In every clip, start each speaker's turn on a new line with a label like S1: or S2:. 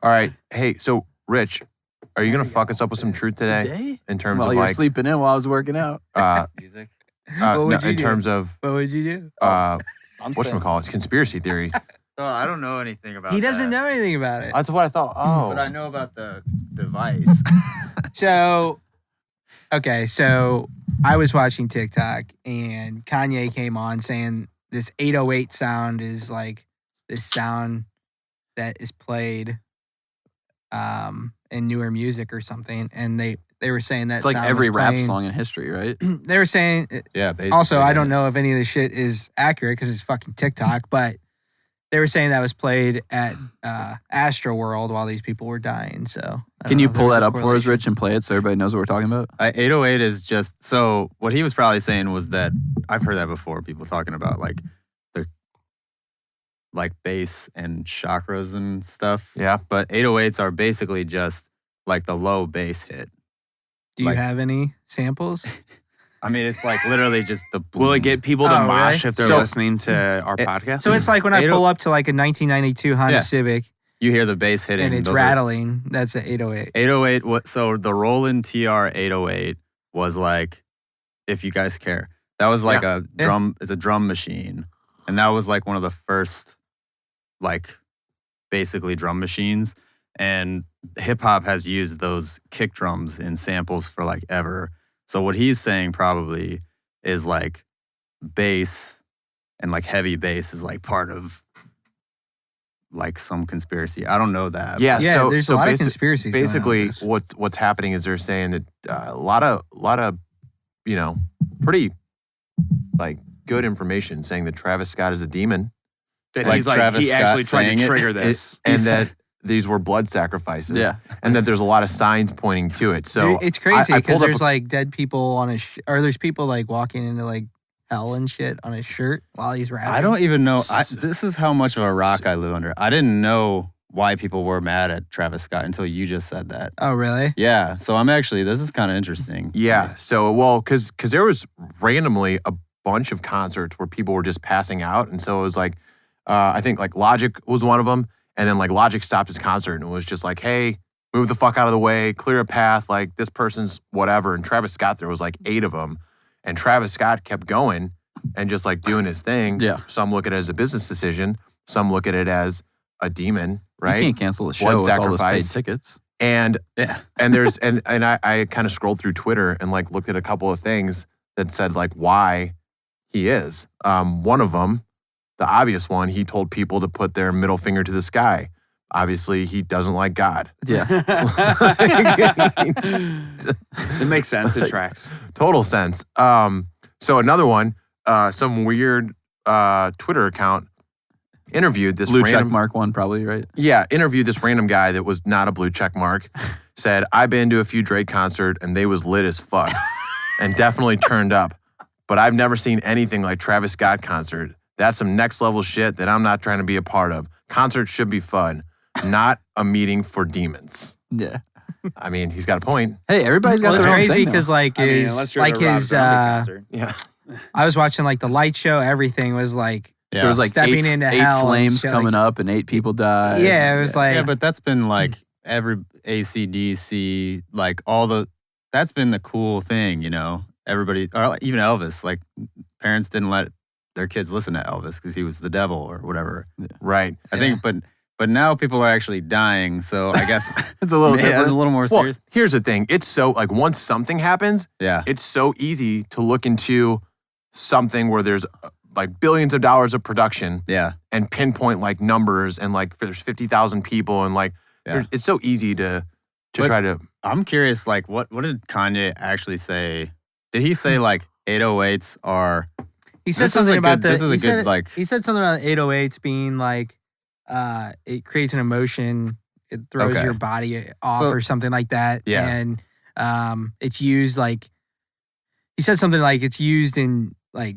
S1: All right. Hey, so Rich, are you gonna fuck us up with some truth today? In terms
S2: Well,
S1: of
S2: you were
S1: like
S2: sleeping in while I was working out.
S1: music?
S3: What would
S1: no,
S3: you
S1: in
S3: do?
S1: terms of
S3: What would you do?
S1: whatchamacallit, conspiracy theories.
S4: Oh, I don't know anything about
S3: He doesn't
S4: that.
S3: know anything about it.
S1: That's what I thought. Oh.
S4: But I know about the device.
S3: So, okay, so I was watching TikTok and Kanye came on saying this 808 sound is like this sound that is played in newer music or something, and they were saying that
S2: It's like
S3: sound
S2: every
S3: was
S2: rap
S3: playing.
S2: song in history, right?
S3: They were saying
S1: Yeah, basically.
S3: also I don't know if any of this shit is accurate because it's fucking TikTok, but they were saying that was played at Astro World while these people were dying. So I
S2: Can
S3: don't
S2: you
S3: know if
S2: pull
S3: there's
S2: that
S3: a
S2: up for us,
S3: correlation.
S2: Rich, and play it so everybody knows what we're talking about?
S4: 808 is just, so what he was probably saying was that, I've heard that before, people talking about like their like bass and chakras and stuff.
S1: Yeah.
S4: But 808s are basically just like the low bass hit.
S3: Do you
S4: like-
S3: have any samples?
S4: I mean, it's like literally just the
S5: Will it get people to
S3: Oh,
S5: mosh
S3: really?
S5: if they're
S1: So-
S5: listening to our podcast?
S3: So it's like when I pull up to like a 1992 Honda
S4: Yeah.
S3: Civic
S4: you hear the bass hitting.
S3: and it's
S4: those are-
S3: rattling. That's an 808.
S4: 808, so the Roland TR 808 was like, if you guys care, that was like a drum, it's a drum machine. And that was like one of the first, like, basically drum machines. And hip hop has used those kick drums in samples for like ever. So what he's saying probably is like bass and like heavy bass is like part of like some conspiracy. I don't know that.
S1: Yeah,
S3: Yeah,
S1: so,
S3: there's
S1: so
S3: a lot of
S1: basi-
S3: conspiracies going on
S1: Basically,
S3: with this.
S1: what's happening is they're saying that a lot of, you know, pretty like good information saying that Travis Scott is a demon,
S5: that
S4: like
S5: he's like,
S4: Travis
S5: he actually
S4: Scott
S5: tried to
S4: saying it.
S5: trigger this.
S1: and that these were blood sacrifices.
S2: Yeah.
S1: and that there's a lot of signs pointing to it. So
S3: Dude, it's crazy
S1: I
S3: because
S1: pulled up
S3: there's like dead people on or there's people like walking into like hell and shit on his shirt while he's rapping.
S4: I don't even know. This is how much of a rock I live under. I didn't know why people were mad at Travis Scott until you just said that.
S3: Oh, really?
S4: Yeah. So this is kind of interesting.
S1: Yeah. So, well, because there was randomly a bunch of concerts where people were just passing out. And so it was like, I think like Logic was one of them. And then like Logic stopped his concert and was just like, hey, move the fuck out of the way, clear a path. Like this person's whatever. And Travis Scott, there was like 8 of them. And Travis Scott kept going and just like doing his thing.
S2: Yeah.
S1: Some look at it as a business decision. Some look at it as a demon, right?
S2: You can't cancel the show
S1: Blood
S2: with all those paid
S1: sacrifice.
S2: tickets.
S1: And
S4: Yeah.
S1: and there's and I kind of scrolled through Twitter and like looked at a couple of things that said like why he is. One of them, the obvious one, he told people to put their middle finger to the sky. Obviously, he doesn't like God.
S2: Yeah.
S5: It makes sense. It tracks.
S1: Total sense. So another one, some weird Twitter account interviewed this
S2: Blue
S1: random
S2: check mark one, probably, right?
S1: Yeah, interviewed this random guy that was not a blue check mark. Said, I've been to a few Drake concert and they was lit as fuck and definitely turned up. But I've never seen anything like Travis Scott concert. That's some next level shit that I'm not trying to be a part of. Concerts should be fun, not a meeting for demons.
S2: Yeah.
S1: I mean, he's got a point.
S2: Hey, everybody's got
S3: Well, it's
S2: their own
S3: crazy
S2: thing.
S3: because like
S5: I mean,
S3: his
S5: unless you're
S3: like
S5: at a Rob
S3: his
S5: Zombie concert.
S1: Yeah.
S3: I was watching like the light show. Everything was like
S2: There was like
S3: stepping into
S2: eight
S3: hell and
S2: flames
S3: shit,
S2: coming
S3: like-
S2: up and 8 people died.
S3: yeah, it was like
S4: Yeah, but that's been like every AC/DC, like that's been the cool thing, you know? Everybody, or even Elvis, like parents didn't let their kids listen to Elvis because he was the devil or whatever.
S1: Right.
S4: I think, but now people are actually dying, so I guess
S2: It's a little
S4: yeah, it's
S2: different.
S4: a little more
S1: Well,
S4: serious.
S1: here's the thing. It's so, like, once something happens,
S4: Yeah.
S1: it's so easy to look into something where there's like billions of dollars of production
S4: Yeah.
S1: and pinpoint like numbers and like there's 50,000 people and like
S4: Yeah.
S1: it's so easy to
S4: But-
S1: try to.
S4: I'm curious, like, what did Kanye actually say? Did he say like 808s are?
S3: he said
S4: This is
S3: something
S4: a
S3: about
S4: good- this is
S3: he
S4: a
S3: said-
S4: good, like-
S3: he said something about 808s being like it creates an emotion, it throws
S4: Okay.
S3: your body off
S4: So-
S3: or something like that.
S4: Yeah.
S3: And it's used like he said something like it's used in like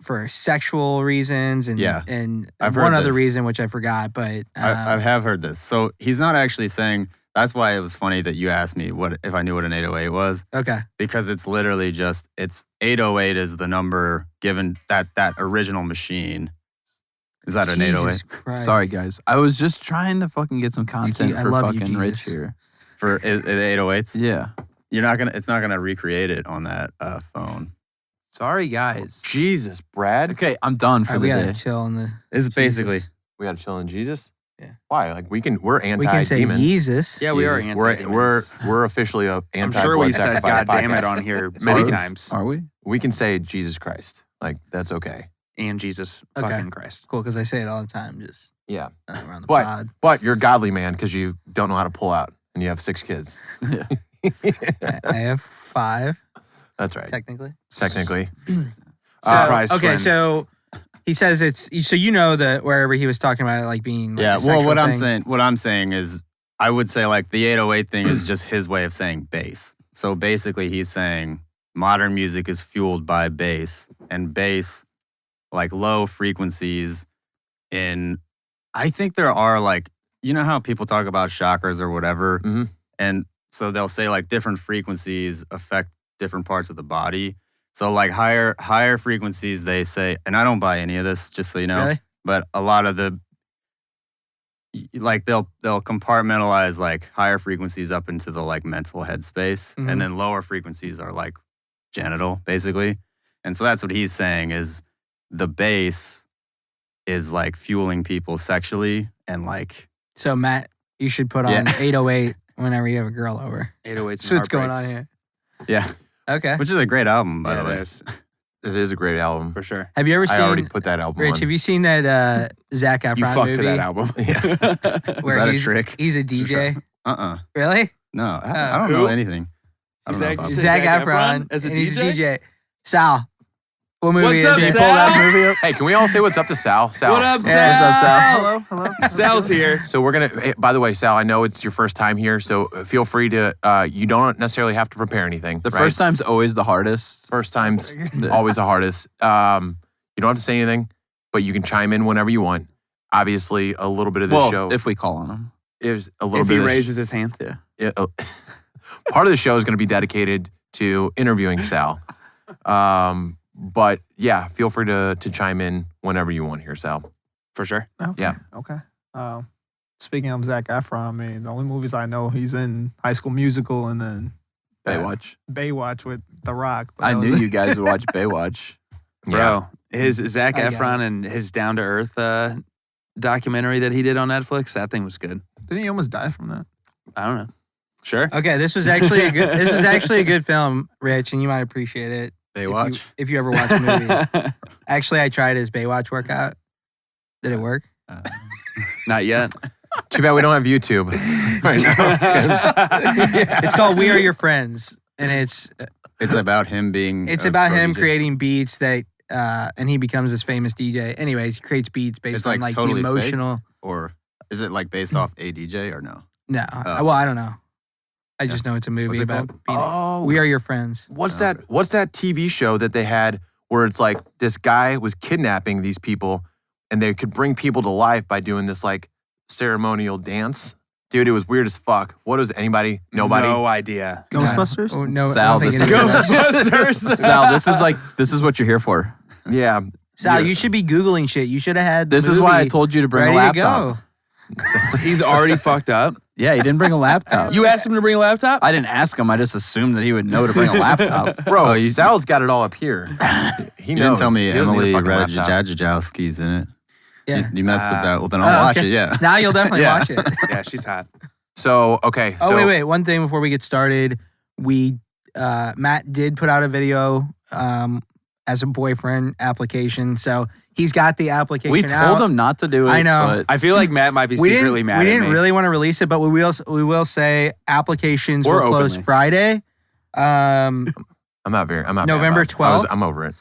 S3: for sexual reasons and
S4: Yeah.
S3: and
S4: I've
S3: one
S4: heard
S3: other
S4: this.
S3: reason which I forgot, but
S4: I have heard this. So he's not actually saying. That's why it was funny that you asked me what if I knew what an 808 was,
S3: okay.
S4: because it's literally just 808 is the number given that original machine. Is that an
S3: Jesus
S4: 808?
S3: Christ.
S2: Sorry, guys. I was just trying to fucking get some content
S3: I
S2: for
S3: love you,
S2: fucking Rich
S3: Jesus.
S2: here.
S4: For 808s?
S2: Yeah.
S4: It's not gonna recreate it on that phone.
S2: Sorry, guys.
S1: Jesus, Brad.
S2: Okay, I'm done for
S3: All right, we
S2: the
S3: gotta
S2: day.
S3: chill in the.
S4: It's basically
S1: We got to chill in Jesus.
S3: Yeah.
S1: Why? Like we're
S3: We can say
S1: anti-demons.
S3: Jesus.
S5: Yeah, we are
S1: Jesus.
S5: anti-demons.
S1: We're officially a
S5: I'm
S1: anti.
S5: sure we've said
S1: sacrifice
S5: "God damn it"
S1: podcast.
S5: on here many
S2: Are we?
S5: times.
S2: Are we?
S1: We can say Jesus Christ. Like that's okay.
S5: And Jesus
S3: Okay.
S5: fucking Christ.
S3: Cool, because I say it all the time, just
S1: Yeah.
S3: around the
S1: But-
S3: pod.
S1: But you're a godly man because you don't know how to pull out and you have 6 kids.
S2: Yeah.
S3: I have 5
S1: That's right.
S3: technically.
S1: Technically.
S3: So,
S5: Surprise
S3: okay,
S5: twins.
S3: so he says it's so that wherever he was talking about it like being like
S4: yeah.
S3: a
S4: Well,
S3: sexual
S4: what I'm
S3: thing.
S4: saying is, I would say like the 808 thing is just his way of saying bass. So basically, he's saying modern music is fueled by bass, and bass, like low frequencies. I think there are like, you know how people talk about chakras or whatever,
S1: Mhm.
S4: and so they'll say like different frequencies affect different parts of the body. So like higher frequencies, they say, and I don't buy any of this, just so you know.
S3: Really?
S4: But a lot of the like they'll compartmentalize like higher frequencies up into the like mental headspace,
S3: Mhm.
S4: and then lower frequencies are like genital, basically. And so that's what he's saying is the bass is like fueling people sexually and like
S3: So Matt, you should put on
S4: Yeah.
S3: 808 whenever you have a girl over.
S5: 808s.
S3: That's what's going on here.
S4: yeah,
S3: Okay.
S4: which is a great album by
S5: Yeah,
S4: the way.
S5: it is
S1: It is a great album.
S5: for sure.
S3: Have you ever
S1: I already
S3: seen
S1: put that album
S3: Rich?
S1: on.
S3: Have you seen that Zac Efron
S5: You fucked
S3: movie
S5: to that album.
S3: where
S4: Is that a
S3: he's
S4: trick?
S3: he's a DJ? Really?
S4: No, I don't
S5: Who?
S4: know anything. I don't know
S5: Zac-
S4: about
S5: Is it
S3: Zac
S5: Zac
S3: Efron
S5: Efron as a
S3: and he's a
S5: DJ?
S3: DJ. Sal, what movie
S5: What's
S3: is
S5: up,
S3: it?
S5: Sal? Pull that
S3: movie up.
S1: Hey, can we all say what's up to Sal? Sal.
S5: What up, Sal?
S3: Yeah, what's up, Sal?
S4: Hello.
S5: Sal's here.
S1: So we're gonna. Hey, by the way, Sal, I know it's your first time here, so feel free to. You don't necessarily have to prepare anything.
S2: The
S1: right?
S2: first time's always the hardest.
S1: First time's always the hardest. You don't have to say anything, but you can chime in whenever you want. Obviously, a little bit of this
S2: Well,
S1: show
S2: if we call on him.
S1: is a little
S5: If
S1: bit.
S5: he
S1: of this-
S5: raises his hand.
S1: part of the show is going to be dedicated to interviewing Sal. But yeah, feel free to chime in whenever you want here, Sal.
S5: For sure.
S6: Okay.
S1: Yeah.
S6: Okay. Speaking of Zac Efron, I mean, the only movies I know he's in High School Musical and then
S2: Baywatch.
S6: Baywatch with The Rock. but
S2: I
S6: that was
S2: knew
S6: it.
S2: you guys would watch Baywatch.
S5: Bro, his Zac
S3: I got
S5: Efron and his Down to Earth documentary that he did on Netflix, that thing was good.
S6: Didn't he almost die from that?
S5: I don't know. Sure.
S3: Okay, this was actually a good. This is actually a good film, Rich, and you might appreciate it.
S4: Baywatch.
S3: If you ever watch a movie. Actually, I tried his Baywatch workout. Did it work?
S5: Not yet.
S1: Too bad we don't have YouTube right now.
S3: It's called We Are Your Friends, and it's
S4: about him being.
S3: about him
S4: DJ.
S3: creating beats that, and he becomes this famous DJ. Anyways, he creates beats based
S4: It's,
S3: on
S4: like,
S3: like
S4: totally
S3: the
S4: fake?
S3: emotional.
S4: Or is it like based off a DJ or no?
S3: No,
S4: Oh.
S3: well, I don't know. I just know it's a movie
S4: it
S3: about
S4: called?
S3: being,
S1: Oh,
S3: We Are Your Friends.
S1: What's
S4: Okay.
S1: that? What's that TV show that they had where it's like this guy was kidnapping these people, and they could bring people to life by doing this like ceremonial dance? Dude, it was weird as fuck. What was anybody? Nobody.
S5: No idea.
S6: Ghostbusters?
S3: Oh, no,
S2: Sal,
S3: I don't think
S2: this
S3: it
S2: is-
S3: is.
S5: Ghostbusters.
S2: Sal, this is what you're here for.
S1: Yeah.
S3: Sal,
S1: Yeah.
S3: you should be Googling shit. You should have had the
S2: This is why I
S3: movie
S2: told you to bring
S3: ready
S2: a
S3: to
S2: laptop.
S3: go.
S5: He's already fucked up.
S2: Yeah, he didn't bring a laptop.
S5: You asked him to bring a laptop?
S2: I didn't ask him. I just assumed that he would know to bring a laptop.
S1: Bro, Sal's got it all up here. He
S4: You
S1: knows.
S4: didn't tell me
S1: He doesn't need a
S4: Emily
S1: fucking laptop.
S4: Ratajkowski's in it.
S3: Yeah.
S4: You messed up that. Well, then
S3: Oh,
S4: I'll watch
S3: okay.
S4: it. Yeah.
S3: Now you'll definitely
S4: Yeah.
S3: watch it.
S5: Yeah, she's hot.
S1: So, okay.
S3: Oh,
S1: so,
S3: wait. One thing before we get started. Matt did put out a video as a boyfriend application. So he's got the application
S2: We
S3: out.
S2: told him not to do it.
S3: I know.
S2: But
S5: I feel like Matt might be
S3: We
S5: secretly
S3: didn't,
S5: mad
S3: we
S5: at
S3: didn't
S5: me.
S3: really want to release it, but we will say applications
S5: Or
S3: will close
S5: openly.
S3: Friday.
S1: I'm not
S3: November
S1: mad about it.
S3: 12th?
S1: I'm over it.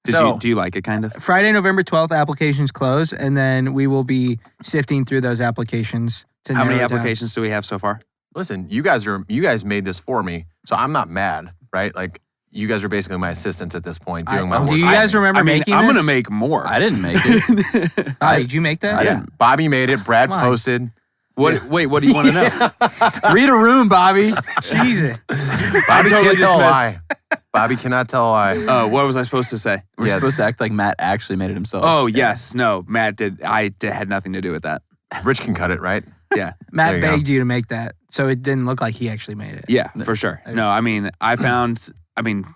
S5: Do you like it kind of?
S3: Friday, November 12th, applications close, and then we will be sifting through those applications to
S5: How many
S3: narrow it down.
S5: applications do we have so far?
S1: Listen, you guys made this for me, so I'm not mad, right? Like you guys are basically my assistants at this point doing my work.
S3: Do you guys remember
S5: I mean,
S3: making
S5: I'm
S3: this?
S5: gonna make more.
S2: I didn't make it.
S3: Bobby, did you make that?
S2: I didn't.
S1: Bobby made it. Brad
S3: Come on.
S1: posted.
S5: What? Wait, what do you want to know?
S2: Read a room, Bobby.
S3: Jesus.
S1: Bobby
S5: totally
S1: can't
S5: just
S1: tell a
S5: missed-
S1: lie. Bobby cannot tell a lie.
S5: Oh, what was I supposed to say?
S2: We're
S1: Yeah.
S2: supposed to act like Matt actually made it himself.
S5: Oh, yes. No, Matt did. Had nothing to do with that.
S1: Rich can cut it, right?
S5: Yeah.
S1: There
S3: Matt
S1: you go.
S3: begged you to make that, so it didn't look like he actually made it.
S5: Yeah, for sure. No, I mean,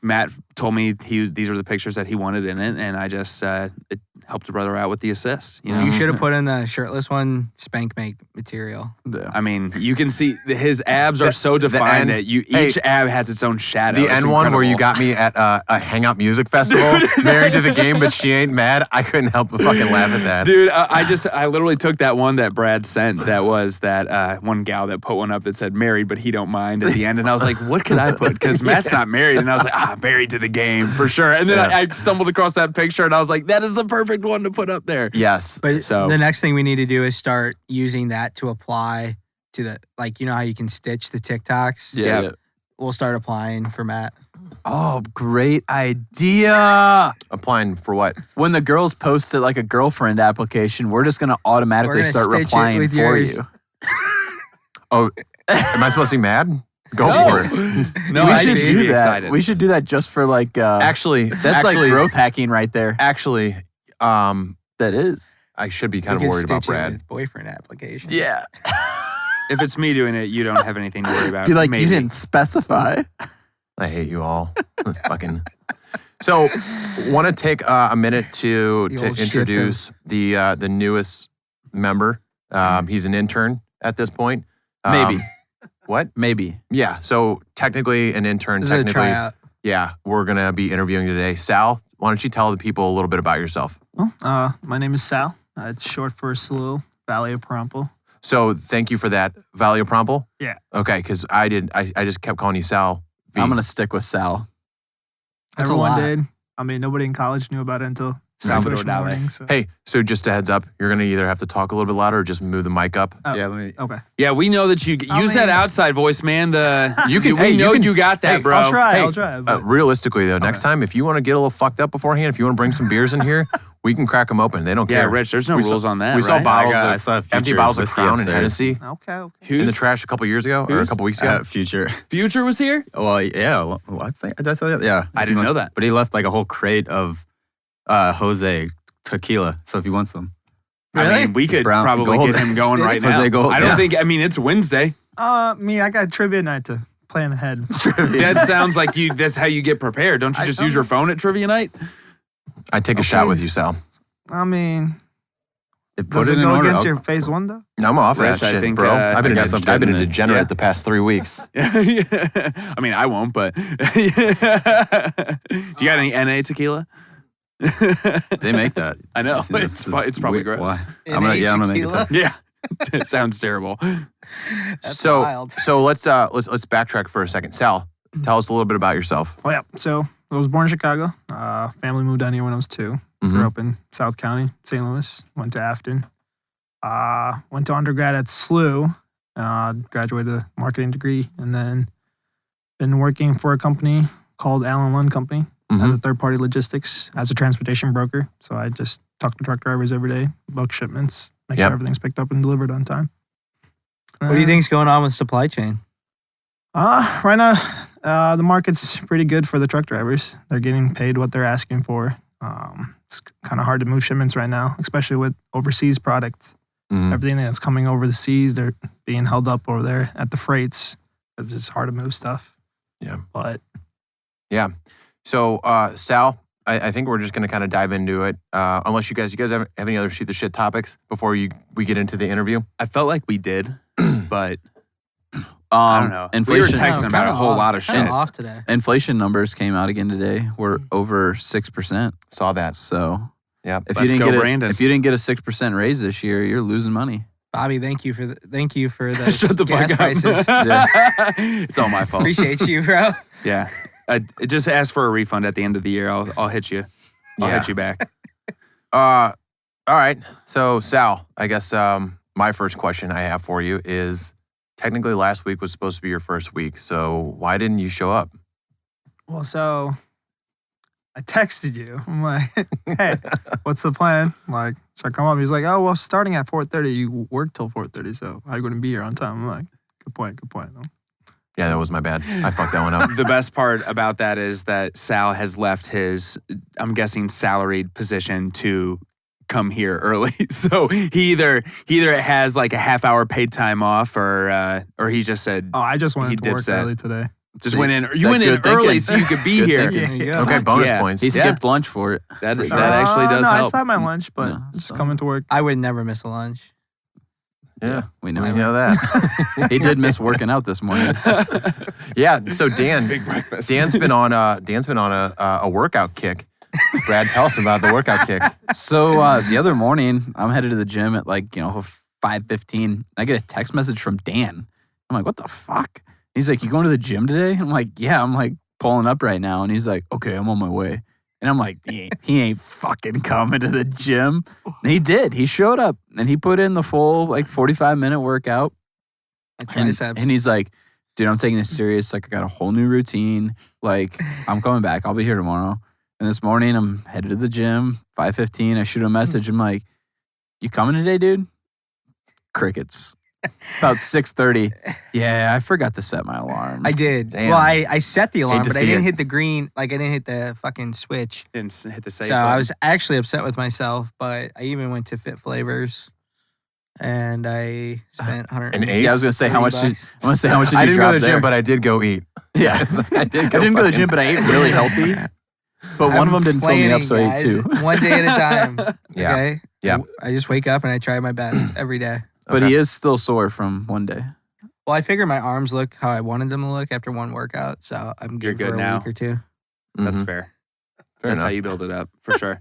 S5: Matt told me these were the pictures that he wanted in it, and I just it helped a brother out with the assist. You know,
S3: You should have put in the shirtless one, spank make material.
S2: Yeah.
S5: I mean, you can see his abs are so defined
S1: end-
S5: that each
S1: hey,
S5: ab has its own shadow.
S1: The
S5: It's
S1: N one where you
S5: incredible.
S1: got me at a Hangout Music Festival, married to the game, but she ain't mad. I couldn't help but fucking laugh at that.
S5: Dude, I literally took that one that Brad sent. That was that one gal that put one up that said married, but he don't mind at the end. And I was like, what could I put? Because Matt's not married. And I was like, married to the game for sure. And then
S1: Yeah.
S5: I stumbled across that picture and I was like, that is the perfect one to put up there.
S1: Yes.
S3: But
S5: So-
S3: the next thing we need to do is start using that to apply to the, like, you know how you can stitch the TikToks?
S2: Yeah.
S5: Yeah.
S3: We'll start applying for Matt.
S2: Oh, great idea.
S1: Applying for what?
S2: When the girls post it like a girlfriend application, we're just going to automatically
S3: We're gonna
S2: start
S3: stitch it
S2: replying
S3: with
S2: for
S3: yours.
S2: you.
S1: Oh, am I supposed to be mad? Go
S5: No.
S1: for it.
S5: No,
S2: we
S5: I
S2: should
S5: need to
S2: do
S5: be
S2: that.
S5: excited.
S2: We should do that just for like,
S1: Actually,
S2: that's like growth hacking right there.
S1: Actually,
S2: That is.
S1: I should be kind
S3: We
S1: of
S3: can
S1: worried about
S3: stitch it
S1: Brad.
S3: with boyfriend application.
S2: Yeah.
S5: If it's me doing it, you don't have anything to worry about.
S2: Be like,
S5: Maybe.
S2: you didn't specify.
S1: I hate you all. Fucking. So, want to take a minute to
S3: The old
S1: introduce the newest member. He's an intern at this point.
S2: Maybe.
S1: What?
S2: Maybe.
S1: Yeah. So technically an intern.
S3: This is a
S1: Technically,
S3: tryout.
S1: yeah. We're gonna be interviewing today. Sal, why don't you tell the people a little bit about yourself?
S6: Well, my name is Sal. It's short for SLU, Valley of Pahrumple.
S1: So thank you for that, Valley of Pahrumple.
S6: Yeah.
S1: Okay, because I just kept calling you Sal. V.
S2: I'm going to stick with Sal.
S3: That's a
S6: Everyone
S3: lot.
S6: did. I mean, nobody in college knew about it until
S5: Salvador
S6: graduation
S5: Dali.
S6: morning, so.
S1: Hey, so just a heads up, you're gonna either have to talk a little bit louder or just move the mic up.
S6: Oh,
S4: Yeah, let me.
S6: Okay.
S5: Yeah, we know that you
S6: I
S5: use that
S6: mean-
S5: outside voice, man.
S1: You can-
S5: we
S1: hey, you
S5: know
S1: can-
S5: you got that,
S1: hey,
S5: bro.
S6: I'll try.
S1: Hey,
S6: I'll try. But
S1: Realistically though, next
S6: Okay.
S1: time if you want to get a little fucked up beforehand, if you want to bring some beers in here, we can crack them open. They don't
S5: Yeah,
S1: care.
S5: Rich, there's no
S1: We
S5: rules
S1: saw-
S5: on that.
S1: we saw
S5: right?
S1: bottles
S4: I
S1: of
S4: saw
S1: empty
S4: Future's
S1: bottles of
S4: whiskey
S1: Crown and
S4: upstairs.
S1: Hennessy
S6: okay.
S1: in the trash a couple years ago or a
S5: Who's?
S1: couple weeks ago.
S4: Future.
S5: Future was here?
S4: Well, yeah. Well, I think did I tell you that? Yeah.
S5: I didn't know that.
S4: But he left like a whole crate of Jose tequila. So if you want some,
S5: I mean, we
S4: It's
S5: could
S4: brown
S5: probably
S4: gold.
S5: get him going right now.
S4: Jose Gold,
S5: I don't
S4: yeah.
S5: think, I mean, it's Wednesday.
S6: Me, I got trivia night to plan ahead.
S5: That sounds like that's how you get prepared. Don't you
S6: I
S5: just
S6: don't
S5: use your phone at trivia night?
S1: I'd take a shot with you, Sal.
S6: I mean,
S4: put
S6: does
S4: it
S6: it
S4: in
S6: go
S4: order.
S6: against
S4: I'll-
S6: your phase one though?
S1: I'm off
S5: Rich,
S1: that
S5: I
S1: shit,
S5: think,
S1: bro.
S5: I
S1: I've been
S4: guess I'm
S1: I've been a
S4: getting it.
S1: degenerate
S5: Yeah.
S1: the past 3 weeks.
S5: I mean, I won't, but do you got any NA tequila?
S4: They make that.
S5: I know.
S4: It's
S5: It's probably
S4: weird.
S5: gross.
S4: Why? I'm gonna make a
S3: Tequila?
S4: text.
S5: Yeah. Sounds terrible.
S3: That's
S1: so
S3: wild.
S1: so let's backtrack for a second. Sal, tell us a little bit about yourself.
S6: Oh yeah. So I was born in Chicago. Family moved down here when I was 2.
S1: Mhm.
S6: Grew up in South County, St. Louis. Went to Afton. Went to undergrad at SLU. Graduated a marketing degree, and then been working for a company called Allen Lund Company as
S1: Mhm.
S6: a third-party logistics as a transportation broker. So I just talk to truck drivers every day, book shipments, make
S1: Yep.
S6: sure everything's picked up and delivered on time.
S3: What do you think's going on with supply chain?
S6: Right now, the market's pretty good for the truck drivers. They're getting paid what they're asking for. It's kind of hard to move shipments right now, especially with overseas product.
S1: Mhm.
S6: Everything that's coming over the seas, they're being held up over there at the freights. It's just hard to move stuff.
S1: Yeah.
S6: But
S1: So, Sal, I think we're just going to kind of dive into it. Unless you guys have any other shoot the shit topics before we get into the interview.
S5: I felt like we did, but I don't know. We were
S2: Inflation,
S5: texting about a whole lot of
S3: Kinda
S5: shit.
S3: off today.
S2: inflation numbers came out again today. We're over 6%.
S1: Saw that.
S2: So
S1: Yeah.
S2: if
S5: Let's
S2: you
S5: go,
S2: didn't get
S5: Brandon.
S2: if you didn't get a 6% raise this year, you're losing money.
S3: Bobby, thank you for the
S5: Shut the
S3: gas
S5: fuck
S3: prices.
S5: up. It's all my fault.
S3: Appreciate you, bro.
S5: Yeah. Just ask for a refund at the end of the year. I'll hit you. I'll
S1: Yeah.
S5: hit you back.
S1: All right. So, Sal, I guess my first question I have for you is technically last week was supposed to be your first week. So, why didn't you show up?
S6: well, so I texted you. I'm like, hey, what's the plan? I'm like, should I come up? He's like, oh, well, starting at 4:30, you work till 4:30, so how you going to be here on time? I'm like, good point.
S1: Yeah, that was my bad. I fucked that one up.
S5: The best part about that is that Sal has left his, I'm guessing, salaried position to come here early. So he either has like a half-hour paid time off, or he just said
S6: Oh, I just
S5: he
S6: went to work
S5: dips at-
S6: early today.
S5: just
S2: See,
S5: went in. You
S2: that
S5: went in
S2: good thinking.
S5: early so you could be
S2: Good
S5: here.
S2: thinking.
S6: There you go.
S1: Okay, bonus
S5: Yeah.
S1: points.
S2: He skipped lunch for it.
S5: That actually does
S6: no, I
S5: help.
S6: just had my lunch, but
S2: No,
S6: just
S2: so-
S6: coming to work.
S3: I would never miss a lunch.
S1: Yeah,
S2: We
S1: we
S2: know.
S1: know that.
S2: He did miss working out this morning.
S1: Yeah, so Dan,
S5: Big breakfast.
S1: Dan's been on a workout kick. Brad, tell us about the workout kick.
S2: So the other morning, I'm headed to the gym at 5:15. I get a text message from Dan. I'm like, what the fuck? He's like, you going to the gym today? I'm like, yeah. I'm like pulling up right now, and he's like, okay, I'm on my way. And I'm like, he ain't fucking coming to the gym. And he did. He showed up and he put in the full 45-minute workout.
S3: Triceps.
S2: And he's like, dude, I'm taking this serious. Like, I got a whole new routine. Like, I'm coming back. I'll be here tomorrow. And this morning, I'm headed to the gym, 5:15. I shoot a message. I'm like, you coming today, dude? Crickets. About 6:30. Yeah, I forgot to set my alarm.
S3: I did.
S1: Damn.
S3: Well, I set the alarm,
S1: to
S3: but I
S1: see
S3: didn't
S1: it.
S3: hit the green. I didn't hit the fucking switch.
S5: Didn't hit the save
S3: So I
S5: button.
S3: was actually upset with myself, but I even went to Fit Flavors, and I spent 100.
S1: An eight?
S2: Yeah, I was gonna say how much. I'm gonna say how much did
S1: I
S2: you
S1: didn't go
S2: drop
S1: to the
S2: there?
S1: gym, but I did go eat.
S2: yeah,
S1: I did
S2: I didn't go to the gym, but I ate really healthy. But one of them didn't fill me up, so I ate two.
S3: One day at a time.
S1: Yeah.
S3: Okay.
S1: Yeah.
S3: I just wake up and I try my best every day.
S2: But
S1: Okay.
S2: he is still sore from one day.
S3: Well, I figure my arms look how I wanted them to look after one workout, so I'm
S5: You're
S3: good
S5: good
S3: for a
S5: now.
S3: week or two.
S5: That's
S1: Mhm.
S5: fair.
S1: Fair
S5: That's how
S1: enough.
S5: you build it up, for sure.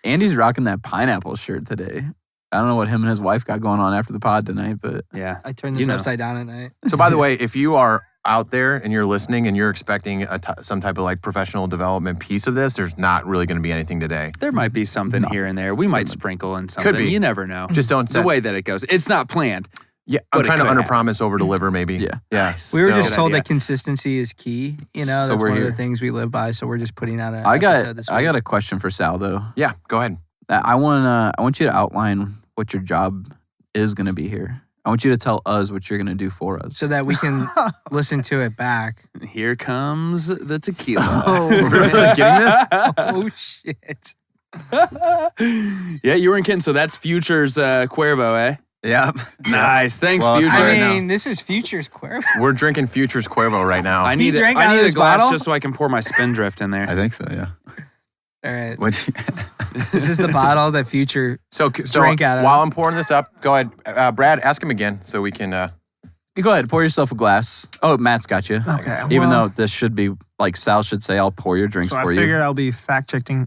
S2: Andy's rocking that pineapple shirt today. I don't know what him and his wife got going on after the pod tonight, but
S5: Yeah.
S3: I turn
S5: You
S3: this
S5: know.
S3: upside down at night.
S1: So, by the way, if you are out there and you're listening and you're expecting some type of professional development piece of this, there's not really going to be anything today.
S5: There might be something
S2: No.
S5: here and there. We might sprinkle in something.
S1: be.
S5: You never know.
S1: Just don't
S5: The
S1: set.
S5: way that it goes. It's not planned.
S1: Yeah,
S5: but
S1: I'm
S5: it
S1: trying to
S5: could
S1: under
S5: happen.
S1: promise, over deliver, maybe.
S2: Yeah.
S1: Yeah.
S5: Nice.
S3: We were
S1: So-
S3: just
S5: Good
S3: told
S5: idea.
S3: that consistency is key. You know,
S2: So
S3: that's
S2: we're
S3: one of
S2: here.
S3: the things we live by. So we're just putting out an
S2: I
S3: episode this week.
S2: got a question for Sal though.
S1: Yeah, go ahead.
S2: I want you to outline what your job is going to be here. I want you to tell us what you're going to do for us.
S3: so that we can listen to it back.
S5: Here comes the tequila.
S3: Oh,
S1: really getting this?
S3: Oh shit!
S5: Yeah, you weren't kidding. So that's Future's Cuervo, eh?
S4: Yeah.
S5: Nice. Thanks,
S4: Well, it's
S5: Future.
S3: I
S4: right
S3: mean, this is Future's Cuervo.
S1: We're drinking Future's Cuervo right now.
S5: I need,
S3: drank
S5: I
S3: out of
S5: need a
S3: this
S5: glass
S3: bottle?
S5: just so I can pour my Spindrift in there.
S4: I think so, yeah.
S3: All right,
S4: What
S3: this is the bottle that Future.
S1: so
S3: Drink out of
S1: while
S3: it.
S1: I'm pouring this up, go ahead. Brad, ask him again so we can.
S2: Go ahead, pour yourself a glass. Oh, Matt's got you.
S6: Okay.
S2: Even
S6: well,
S2: though this should be like Sal should say, I'll pour your drinks
S6: so I
S2: for
S6: figured
S2: you.
S6: I'll be fact checking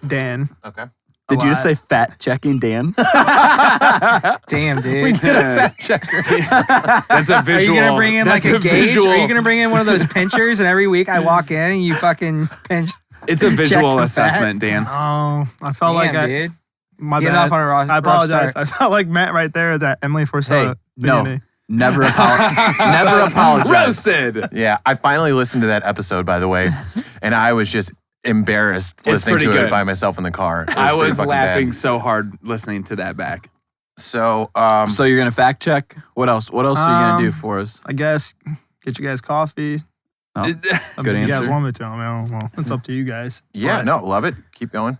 S6: Dan.
S1: Okay.
S2: Did you just
S6: lot.
S2: say fat checking Dan?
S3: Damn, dude.
S5: That's a
S3: Are you
S5: visual.
S3: gonna bring in like
S5: that's
S3: a gauge?
S5: visual,
S3: Are you gonna bring in one of those pinchers? And every week I walk in and you fucking pinch.
S5: It's a visual
S3: for
S5: assessment, Dan.
S6: Oh, I felt like
S3: Damn,
S6: I.
S3: dude.
S6: My
S3: Getting
S6: bad.
S3: off on a rough
S6: I apologize.
S3: start.
S6: I felt like Matt right there that Emily foresaw.
S2: Hey, no.
S6: beginning.
S2: Never apologize.
S5: Roasted.
S1: Yeah, I finally listened to that episode, by the way, and I was just embarrassed
S5: It's
S1: listening
S5: pretty
S1: to
S5: good.
S1: it by myself in the car. It
S5: I
S1: pretty
S5: was
S1: fucking
S5: laughing
S1: bad.
S5: so hard listening to that back.
S1: So,
S2: So you're gonna fact check? What else? What else are you gonna do
S6: Um,
S2: for us?
S6: I guess get you guys coffee.
S2: Oh.
S6: Good
S2: Good
S6: if you guys
S2: answer.
S6: want me to. I mean, well, it's up to you guys.
S1: yeah,
S6: But,
S1: no, love it. Keep going.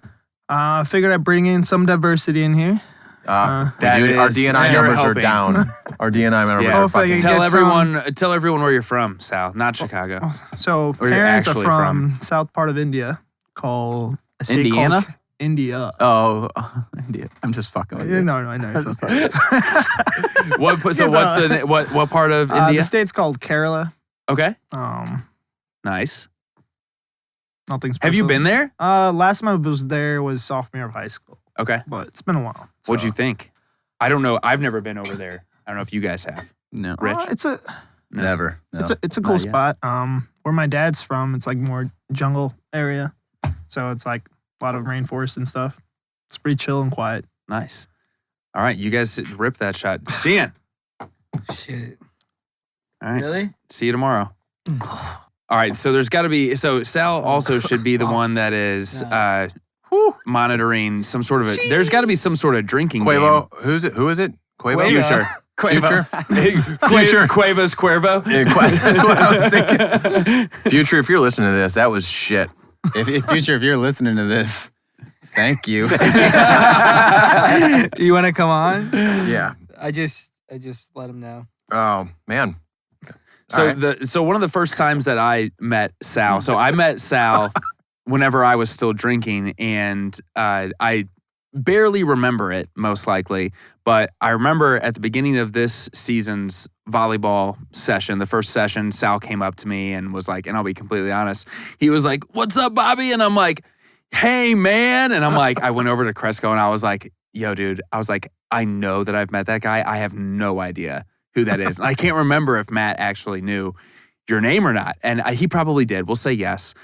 S6: I figured I'd bring in some diversity in here.
S5: That
S1: our
S5: is-
S1: DNI
S5: you're
S1: numbers are
S5: helping.
S1: down. Our DNI numbers
S5: Yeah.
S1: are
S6: Hopefully I
S1: fucking.
S6: can get
S5: Tell everyone where you're from, Sal, not Chicago.
S6: So
S5: Where you're
S6: parents are
S5: actually
S6: from south part of India, called a state
S2: Indiana?
S6: called India.
S2: Oh, India. I'm just fucking with
S6: No,
S2: you.
S6: no, I know. It's okay.
S5: So what's the what part of India?
S6: The state's called Kerala.
S5: Okay,
S6: Nothing
S5: nice.
S6: special.
S5: Have you been there?
S6: Last time I was there was sophomore year of high school,
S5: Okay.
S6: but it's been a while.
S5: What'd
S6: so-
S5: you think? I don't know. I've never been over there. I don't know if you guys have.
S2: No.
S5: Rich?
S6: It's a
S5: No.
S4: Never. No.
S6: it's a cool
S5: Not yet.
S6: spot. Where my dad's from, it's like more jungle area, so it's like a lot of rainforest and stuff. It's pretty chill and quiet.
S5: Nice. All right, you guys rip that shot. Dan.
S3: Shit.
S5: All right.
S3: Really?
S5: See you tomorrow. All right, so there's got to be. So Sal also should be the one that is monitoring some sort of a. There's got to be some sort of drinking
S1: Quavo,
S5: game.
S1: who is it? Quavo?
S3: Quavo.
S5: Future.
S1: Future.
S5: Cuevas Cuervo.
S1: That's what I was thinking. Future, if you're listening to this, that was shit.
S4: If Future, if you're listening to this, thank you.
S3: You want to come on?
S1: Yeah.
S3: I just let him know.
S1: Oh man.
S5: So
S1: All right.
S5: so one of the first times that I met Sal. So I met Sal whenever I was still drinking, and I barely remember it, most likely. But I remember at the beginning of this season's volleyball session, the first session, Sal came up to me and was like, and I'll be completely honest, he was like, "What's up, Bobby?" And I'm like, "Hey, man." And I'm like, I went over to Cresco and I was like, "Yo, dude," I was like, "I know that I've met that guy. I have no idea who that is." And I can't remember if Matt actually knew your name or not. And he probably did. We'll say yes.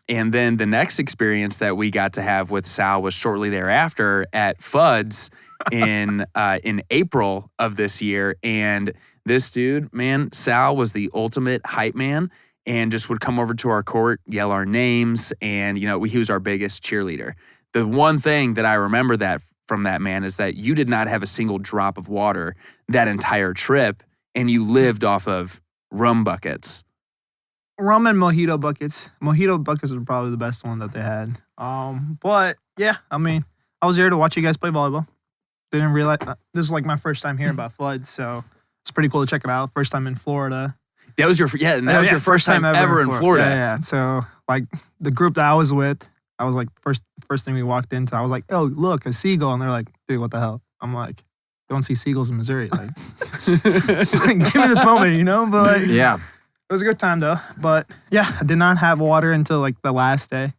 S5: And then the next experience that we got to have with Sal was shortly thereafter at Fudd's in April of this year. And this dude, man, Sal was the ultimate hype man and just would come over to our court, yell our names, and he was our biggest cheerleader. The one thing that I remember from that man is that you did not have a single drop of water that entire trip, and you lived off of rum buckets.
S6: Rum and mojito buckets. Mojito buckets were probably the best one that they had. But yeah, I mean, I was there to watch you guys play volleyball. Didn't realize this is like my first time hearing about Flood, so it's pretty cool to check it out. First time in Florida.
S5: That was your first time ever in Florida.
S6: Yeah. So like the group that I was with, I was like first thing we walked into, I was like, "Oh, look, a seagull," and they're like, "Dude, what the hell?" I'm like, "Don't see seagulls in Missouri." Like, give me this moment, But like,
S1: Yeah.
S6: it was a good time though. But yeah, I did not have water until like the last day.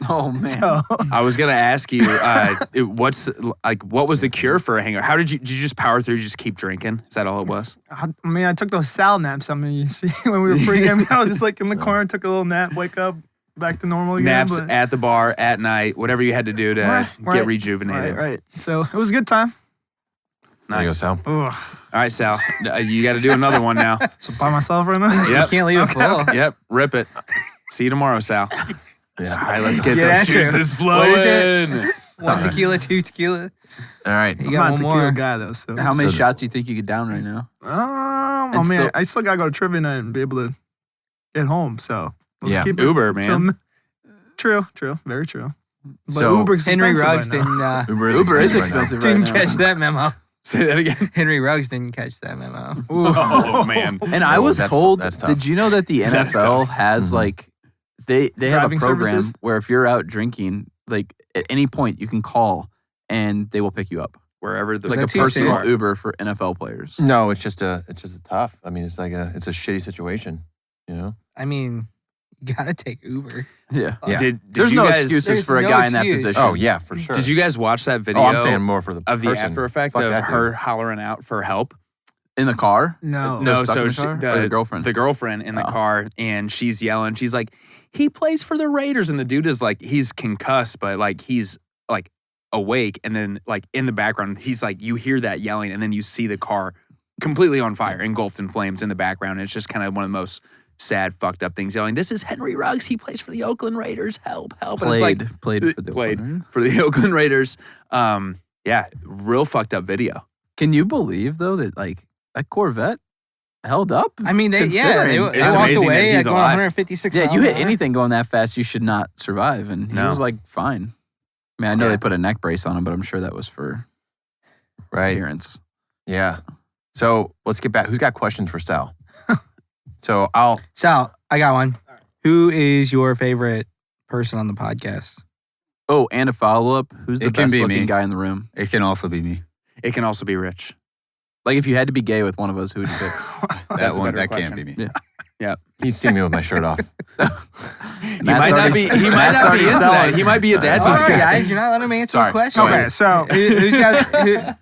S2: Oh man.
S6: So
S5: I was gonna ask you, what was the cure for a hangover? How did you just power through? Just keep drinking? Is that all it was?
S6: I mean, I took those Sal naps. I mean, you see, when we were pre-gaming, I was just like in the corner, took a little nap, wake up, back to normal again.
S5: Naps at the bar at night, whatever you had to do to get rejuvenated.
S6: Right. So it was a good time.
S1: There you go,
S5: Nice.
S1: Sal.
S6: Ugh.
S5: All right, Sal, you got to do another one now.
S6: So by myself right now.
S5: Yep.
S3: You can't leave it full.
S5: Yep, rip it. See you tomorrow, Sal.
S1: Yeah.
S5: All right, let's get
S3: Yeah,
S5: those
S3: true.
S5: juices
S3: What is it?
S5: flowing.
S3: 1 tequila, 2 tequila.
S1: All right.
S3: You
S6: I'm
S3: got
S6: not a
S3: one
S6: tequila
S3: more.
S6: guy though. So
S2: How many
S1: So-
S2: shots do you think you get down right now?
S6: I
S2: And
S6: mean,
S2: still-
S6: I still gotta go to trivia night and be able to get home. So let's
S1: Yeah.
S6: keep it
S5: Uber,
S6: till
S5: man.
S6: True, very true. But
S1: So-
S6: Uber's
S3: Henry
S6: expensive
S3: Ruggs
S6: right now.
S3: didn't
S2: Uber is
S1: right now.
S2: expensive right
S3: didn't
S2: now.
S3: catch that memo.
S5: Say that again.
S3: Henry Ruggs didn't catch that memo.
S5: Oh, man.
S2: And I was
S1: that's-
S2: told,
S1: that's tough.
S2: did you know that the
S5: That's
S2: NFL has
S1: Mhm.
S2: like they have a
S6: Driving
S2: program
S6: services?
S2: where if you're out drinking, like at any point you can call and they will pick you up.
S5: Wherever the
S2: Like a
S3: that too
S2: personal
S3: soon?
S2: Uber for NFL players.
S1: No, it's just a tough. I mean, it's a shitty situation.
S3: I mean, you gotta take Uber.
S2: Yeah.
S1: Yeah.
S5: Did
S2: There's
S5: you
S2: no
S5: guys,
S2: excuses
S3: There's
S2: for a
S3: no
S2: guy in that
S3: excuse.
S2: position.
S1: Oh yeah, for sure.
S5: Did you guys watch that video?
S1: Oh, I'm saying more for the
S5: of the
S1: person.
S5: after effect
S1: Fuck
S5: of
S1: that
S5: her
S1: dude.
S5: hollering out for help?
S2: In the car?
S6: No.
S5: No,
S2: stuck
S5: so
S2: in the
S5: she-
S2: car?
S5: the-
S2: Or the girlfriend.
S5: The girlfriend in the
S2: Oh.
S5: car, and she's yelling. She's like, "He plays for the Raiders," and the dude is like, he's concussed, but like he's like awake, and then like in the background, he's like, you hear that yelling, and then you see the car completely on fire, engulfed in flames in the background. And it's just kind of one of the most sad, fucked up things. Yelling, "This is Henry Ruggs. He plays for the Oakland Raiders. Help, help!" And it's like
S2: Played for the
S5: played
S2: Oakland.
S5: for the Oakland Raiders. Yeah, real fucked up video.
S2: Can you believe though that like that Corvette held up?
S3: I mean, they
S2: Considering-
S3: walked
S5: It's amazing
S3: away
S5: that he's
S3: at going
S5: alive.
S3: 156
S2: Yeah,
S3: miles
S2: you
S3: an
S2: hit
S3: hour.
S2: anything going that fast, you should not survive. And he
S5: No.
S2: was like fine. I mean, I know
S5: Yeah.
S2: they put a neck brace on him, but I'm sure that was for
S1: Right.
S2: appearance.
S1: Yeah. So let's get back. Who's got questions for Sal? So
S3: Sal, I got one. Who is your favorite person on the podcast?
S2: Oh, and a follow up. Who's the
S4: It can
S2: best
S4: be
S2: looking
S4: me.
S2: guy in the room?
S4: It can also be me.
S5: It can also be Rich.
S2: Like if you had to be gay with one of us, who would you pick?
S4: That
S5: a
S4: one,
S5: better
S4: that
S5: question.
S4: can't be me.
S1: he's seen me with my shirt off.
S5: He might not be. He might
S2: Matt's
S5: not be
S2: already
S5: into
S2: selling.
S5: that. He might be a dad
S3: All right,
S5: podcast.
S3: guys, you're not letting me answer
S1: Sorry.
S3: the question.
S6: Okay, so
S3: Who's got?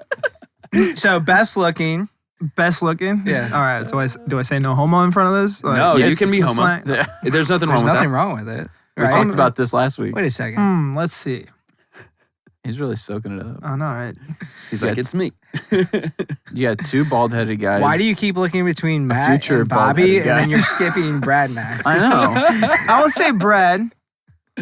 S3: So best looking.
S6: best looking.
S3: Yeah.
S6: All right. So do I say no homo in front of this?
S5: No, you
S6: it's
S5: can be
S6: the
S5: homo.
S6: slang-
S2: Yeah.
S5: There's nothing
S3: There's
S5: wrong with
S3: nothing
S5: that.
S3: wrong with it.
S2: We
S3: Right?
S2: talked about this last week.
S3: Wait a second.
S6: Let's see.
S2: He's really soaking it up.
S6: Oh no, right.
S5: He's
S2: Yeah.
S5: like, it's me.
S2: You got two bald headed guys.
S3: Why do you keep looking between Matt
S2: future
S3: and Bobby,
S2: bald-headed
S3: and
S2: guy.
S3: then you're skipping Brad and I?
S2: I know.
S6: I would say Brad.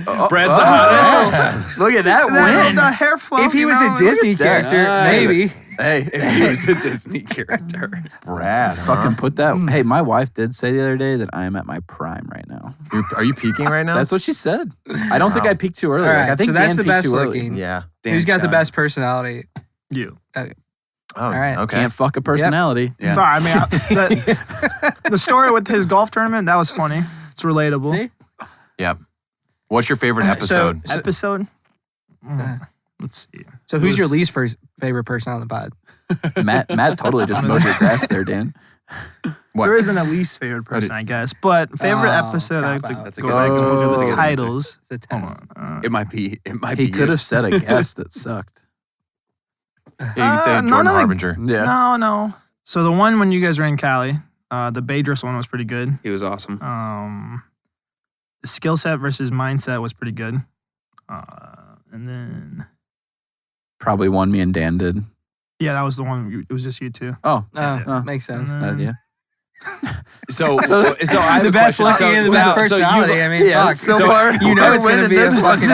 S5: Brad's the hottest.
S2: Look at that
S6: The
S2: win.
S6: hair flow.
S3: If he
S6: you
S3: was
S6: know,
S3: a Disney
S2: at that.
S3: character,
S5: Nice.
S3: maybe.
S2: Hey,
S5: if he was a Disney character.
S1: Brad,
S2: fucking put that. Hey, my wife did say the other day that I am at my prime right now.
S1: Are you peaking right now?
S2: That's what she said. I don't think
S1: Wow.
S2: I peaked too early.
S3: All
S2: Like, I
S3: right,
S2: think
S3: so that's
S2: Dan
S3: the
S2: peaked
S3: best
S2: too early.
S3: looking.
S1: yeah.
S3: Who's got the
S5: Stein.
S3: best personality?
S6: You.
S1: Oh,
S3: All right.
S1: okay.
S2: Can't fuck a personality.
S5: Yeah.
S6: Sorry, I mean, the story with his golf tournament, that was funny. It's relatable.
S3: See?
S1: Yep. What's your favorite episode?
S6: Episode? Let's see.
S3: So
S6: It
S3: who's your
S6: was-
S3: least favorite person on the pod?
S2: Matt totally just mowed your grass there, Dan.
S1: What?
S6: There isn't a least favorite person, I guess. But favorite
S3: Oh,
S6: episode, I have
S3: cop
S6: to
S3: out.
S5: That's a
S6: go
S5: good
S6: back and
S5: answer.
S6: look
S2: That's
S6: at
S2: a
S6: the
S2: good
S6: titles.
S3: The
S6: Hold
S3: test.
S6: on.
S5: It might be.
S2: He
S5: you.
S2: could have said a guest that sucked.
S1: Yeah, you can say
S6: none
S1: Jordan
S6: of the-
S1: Harbinger.
S2: Yeah.
S6: No. So the one when you guys were in Cali, the Badris one was pretty good.
S5: He was awesome.
S6: The skill set versus mindset was pretty good. And then,
S2: Probably one me and Dan did.
S6: yeah, that was the one. It was just you two.
S2: Oh,
S3: Oh, makes sense.
S2: yeah.
S5: So I have
S3: The
S5: a
S3: best
S5: question.
S3: looking and the best personality. I mean, fuck.
S2: so far,
S3: you know it's going to be a fucking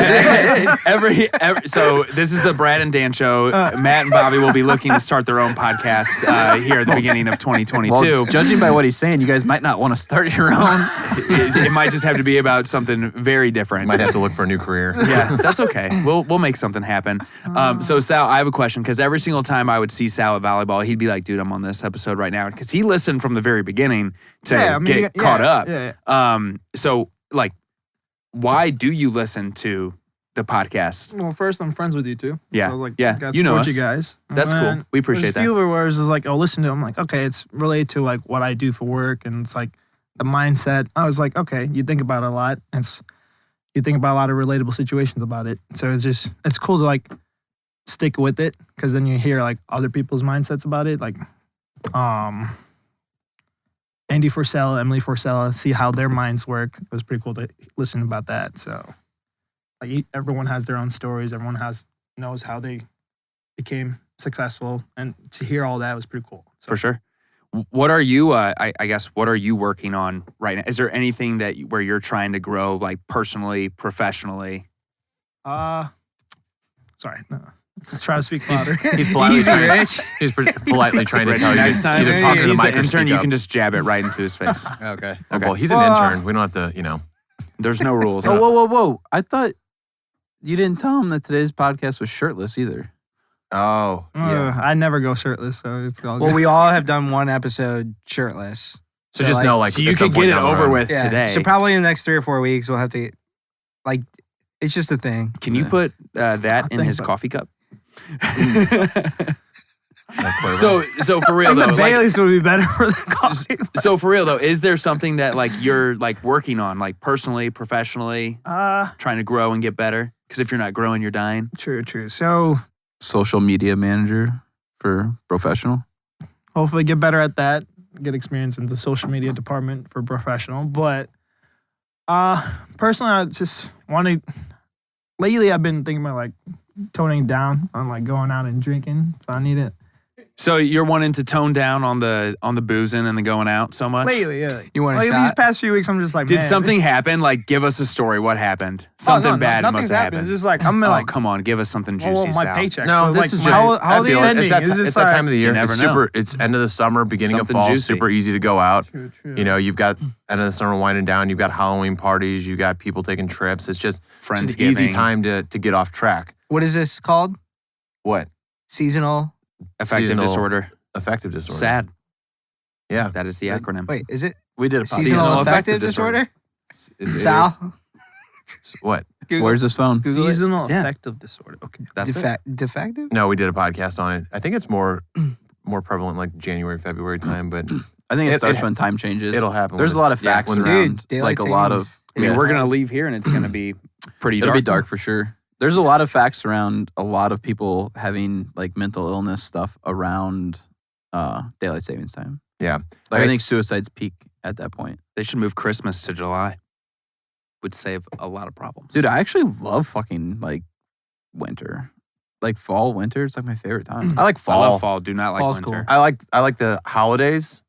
S5: So this is the Brad and Dan show. Matt and Bobby will be looking to start their own podcast here at the beginning of 2022.
S2: Well, judging by what he's saying, you guys might not want to start your own.
S5: It might just have to be about something very different.
S1: Might have to look for a new career.
S5: Yeah, that's okay. We'll make something happen. So Sal, I have a question because every single time I would see Sal at volleyball, he'd be like, "Dude, I'm on this episode right now," because he listened from the very beginning to get caught up.
S6: Yeah.
S5: So like, why do you listen to the podcast?
S6: Well, first, I'm friends with you two.
S5: Yeah.
S6: So I was like,
S5: Yeah.
S6: gotta
S5: You know
S6: support
S5: us.
S6: you guys.
S5: That's
S6: And
S5: cool.
S6: then
S5: We appreciate
S6: there's a few
S5: that.
S6: where it's just like, oh, listen to it. I'm like, okay, it's related to like what I do for work, and it's like the mindset. I was like, okay, you think about it a lot. You think about a lot of relatable situations about it. So it's cool to like stick with it because then you hear like other people's mindsets about it. Like, Andy Forsella, Emily Forsella, see how their minds work. It was pretty cool to listen about that. So, like, everyone has their own stories. Everyone knows how they became successful, and to hear all that was pretty cool. So,
S5: For sure. What are you? I guess what are you working on right now? Is there anything where you're trying to grow, like personally, professionally?
S6: sorry, no. Let's try to speak louder.
S1: He's politely
S3: Easy,
S1: trying,
S3: Rich.
S1: he's politely trying to
S5: Rich,
S1: tell you
S5: next time,
S1: either
S5: if
S1: talk to the
S5: he's
S1: mic or
S5: intern,
S1: speak
S5: you
S1: up.
S5: can just jab it right into his face.
S4: Okay.
S1: Oh, well, he's an intern. We don't have to,
S5: There's no rules.
S2: Oh, whoa. I thought you didn't tell him that today's podcast was shirtless either.
S1: Oh, yeah.
S6: I never go shirtless, so it's all
S3: Well,
S6: good.
S3: we all have done one episode shirtless.
S1: So just know, like,
S5: So you
S1: at some
S5: could
S1: point
S5: get it
S1: down the
S5: over
S1: road-
S5: with
S3: Yeah.
S5: today.
S3: So probably in the next 3 or 4 weeks, we'll have to, like, it's just a thing.
S5: Can you put that in
S6: think
S5: his
S6: about-
S5: coffee cup?
S1: So,
S5: So for
S6: I
S5: real
S6: think
S5: though,
S6: the
S5: like,
S6: Baileys would be better for the coffee.
S5: so for real though, is there something that like you're like working on, like personally, professionally, trying to grow and get better? Because if you're not growing, you're dying.
S6: True. So
S2: Social media manager for Brofessional.
S6: hopefully get better at that. Get experience in the social media department for Professional. But personally, I just want to. Lately, I've been thinking about like toning down on like going out and drinking. So I need it.
S5: So you're wanting to tone down on the boozing and the going out so much?
S6: Lately, yeah.
S3: You want a
S6: Like
S3: shot?
S6: these past few weeks, I'm just like,
S5: Did
S6: man,
S5: something happen? Like, give us a story. What happened?
S6: Oh,
S5: Something
S6: no,
S5: bad
S6: nothing's
S5: must have happened.
S6: It's just like I'm
S5: Oh,
S6: like,
S5: come on, give us something
S6: well,
S5: juicy,
S6: my
S5: Sal.
S6: paycheck.
S1: No,
S6: so
S1: this
S6: like,
S1: is
S6: how
S1: just.
S6: how
S1: I feel
S6: spending
S1: it's that,
S6: is just
S1: it's that time of the year.
S5: You never
S1: It's
S5: know.
S1: super. It's end of the summer, beginning
S5: Something
S1: of fall.
S5: juicy.
S1: Super easy to go out.
S6: True.
S1: You know, you've got end of the summer winding down. You've got Halloween parties. You've got people taking trips. It's just it's an easy
S5: Friendsgiving.
S1: time to get off track.
S3: What is this called?
S1: What?
S3: Seasonal?
S5: Affective
S1: Seasonal
S5: disorder.
S1: Affective disorder.
S5: SAD.
S1: Yeah.
S5: That is the acronym.
S3: Wait, is it
S2: We did a
S3: seasonal,
S5: Seasonal
S3: affective
S5: affective
S3: disorder?
S1: Is it-
S3: Sal?
S1: What?
S3: Google.
S2: Where's his phone?
S3: Google it.
S6: Seasonal
S5: Yeah.
S6: affective disorder. Okay.
S5: That's it.
S3: Defective?
S1: No, we did a podcast on it. I think it's more prevalent like January, February time, but
S2: I think it
S1: It-
S2: starts
S1: it-
S2: when time changes.
S1: it'll happen.
S2: There's a
S1: when-
S2: lot of
S1: yeah,
S2: facts
S1: when-
S2: around,
S3: Dude,
S2: like a
S3: daylight
S2: lot
S3: savings.
S2: of.
S5: I mean,
S2: yeah.
S5: we're gonna leave here and it's gonna be pretty
S2: It'll
S5: dark.
S2: be dark for sure. There's a lot of facts around a lot of people having like mental illness stuff around daylight savings time.
S1: Yeah.
S2: Like I
S1: Right.
S2: think suicides peak at that point.
S5: They should move Christmas to July. Would save a lot of problems.
S2: Dude, I actually love fucking like winter. Like fall, winter, it's like my favorite time.
S1: I like
S5: I
S1: fall.
S5: love fall. Do not like
S3: Fall's
S5: winter.
S3: cool.
S1: I like the holidays,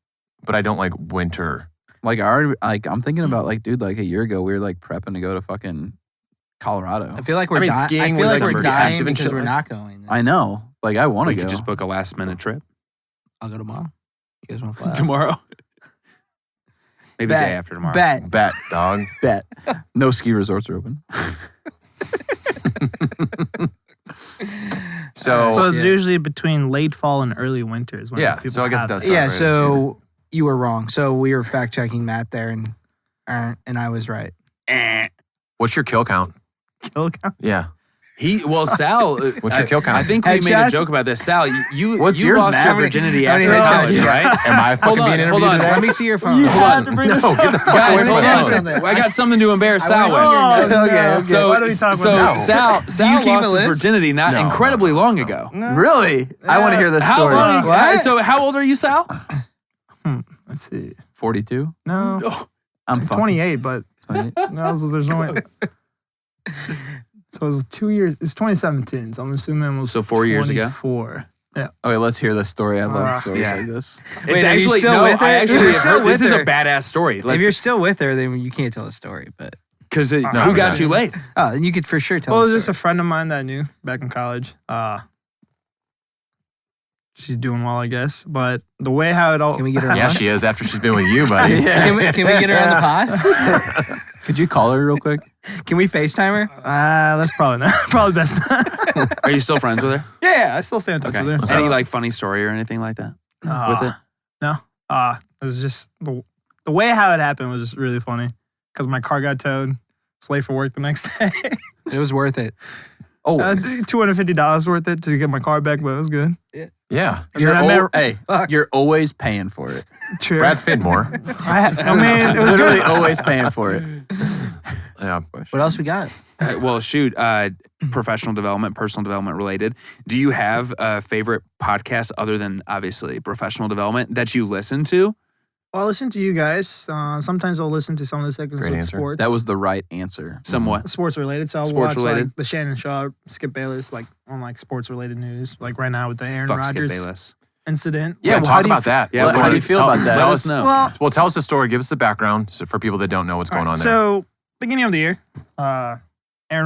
S1: but I don't like winter.
S2: Like I already like I'm thinking about like, dude, like a year ago we were like prepping to go to fucking Colorado.
S3: I feel like we're
S1: I mean,
S3: dying.
S1: skiing
S3: I feel
S1: was
S3: like we're
S1: super
S3: dying
S1: active and
S3: because
S1: shit
S3: we're
S1: like
S3: not going.
S2: I know. Like, I want to
S5: We
S2: go.
S5: could just book a last minute trip
S3: I'll go tomorrow. You guys want to fly? out?
S5: tomorrow. Maybe
S3: Bet.
S5: day after tomorrow.
S3: Bet.
S1: Bet, dog.
S2: Bet. No ski resorts are open.
S1: So,
S6: So it's
S3: yeah.
S6: usually between late fall and early winter is when
S1: Yeah,
S6: people
S1: so I guess it
S6: have
S1: does
S6: it.
S1: sound
S3: Yeah.
S1: right.
S3: So you were wrong. So we were fact checking Matt there, and I was right.
S1: what's your kill count?
S6: Kill count.
S1: Yeah.
S5: Sal.
S1: What's your kill count?
S5: I think we made a
S3: Headshots?
S5: joke about this. Sal, you
S2: What's
S5: you
S2: yours,
S5: lost
S2: Matt?
S5: your
S2: How many-
S5: virginity
S3: how many
S5: after
S3: headshots
S5: college,
S3: you got?
S5: right?
S1: Am I fucking being interviewed
S5: hold on.
S1: today?
S3: Let me see your phone.
S5: Hold on.
S1: No, get the fuck
S5: Guys,
S1: away
S5: hold
S1: from
S5: on.
S1: me.
S3: something.
S5: I got something to embarrass Sal with.
S3: wanna see
S6: okay.
S5: So,
S6: Why do we talk
S5: so
S6: about that?
S5: Sal
S3: Do you keep
S5: lost
S3: a
S5: his
S3: list?
S5: virginity not
S1: No,
S5: incredibly
S1: no,
S5: long
S1: no.
S5: ago.
S6: No.
S2: Really? I want to hear this
S5: How
S2: story.
S5: long?
S3: What?
S5: So how old are you, Sal?
S6: Let's see.
S2: 42?
S6: No,
S2: I'm
S6: I'm
S2: fucking
S6: 28, but
S2: 28.
S6: no, there's no way. So it was 2 years. It's 2017. So I'm assuming it was
S5: So 4 years ago?
S6: 24.
S2: Okay, let's hear this story. I love stories
S5: yeah.
S2: like this.
S5: It's
S3: Wait, are you
S5: actually
S3: still
S5: no.
S3: with her?
S5: I
S3: If
S5: actually
S3: you're
S5: have
S3: still
S5: heard, this
S3: with
S5: is a
S3: her-
S5: badass story.
S3: If you're still with her, then you can't tell the story. But
S5: Because
S6: No,
S5: who got
S6: okay.
S5: you laid?
S3: oh, then you could for sure tell.
S6: Well, it
S3: the
S6: was just a
S3: story.
S6: friend of mine that I knew back in college. She's doing well, I guess. But the way how it all
S3: Can we get her?
S1: Yeah,
S3: on?
S1: she is after she's been with you, buddy.
S3: Can we get her on the pod?
S2: Could you call her real quick?
S3: Can we FaceTime her?
S6: That's probably not probably best.
S5: Are you still friends with her?
S6: Yeah, I still stay in touch
S5: Okay.
S6: with her.
S5: Any like funny story or anything like that with it?
S6: No. It was just the way how it happened was just really funny because my car got towed. It's late for work the next day.
S3: It was worth it.
S2: Oh,
S6: $250 worth it to get my car back, but it was good.
S1: Yeah.
S6: And then I met
S2: hey, you're always paying for it.
S6: True.
S1: Brad's paid more.
S6: I mean, it was
S2: Literally
S6: good.
S2: always paying for it.
S1: Yeah.
S3: What else we got?
S5: Well, shoot. Professional development, personal development related. Do you have a favorite podcast other than obviously professional development that you listen to?
S6: I'll listen to you guys. Sometimes I'll listen to some of the segments
S1: Great
S6: with
S1: answer.
S6: sports.
S2: That was the right answer.
S5: Somewhat.
S6: sports related. So I'll
S5: Sports
S6: watch
S5: related.
S6: like the Shannon Shaw, Skip Bayless, like on like sports related news. Like right now with the Aaron
S5: Fuck Skip
S6: Rodgers
S5: Bayless.
S6: incident.
S2: Yeah,
S1: Yeah,
S2: well,
S1: talk
S2: how do you
S1: about that.
S5: Yeah,
S1: What's
S5: how
S1: going
S5: do
S1: on?
S2: you feel
S1: Tell-
S2: about that?
S1: Tell
S5: Let
S1: us.
S5: us know.
S1: Well, tell us the story. Give us the background for people that don't know what's going on there.
S6: So beginning of the year, Aaron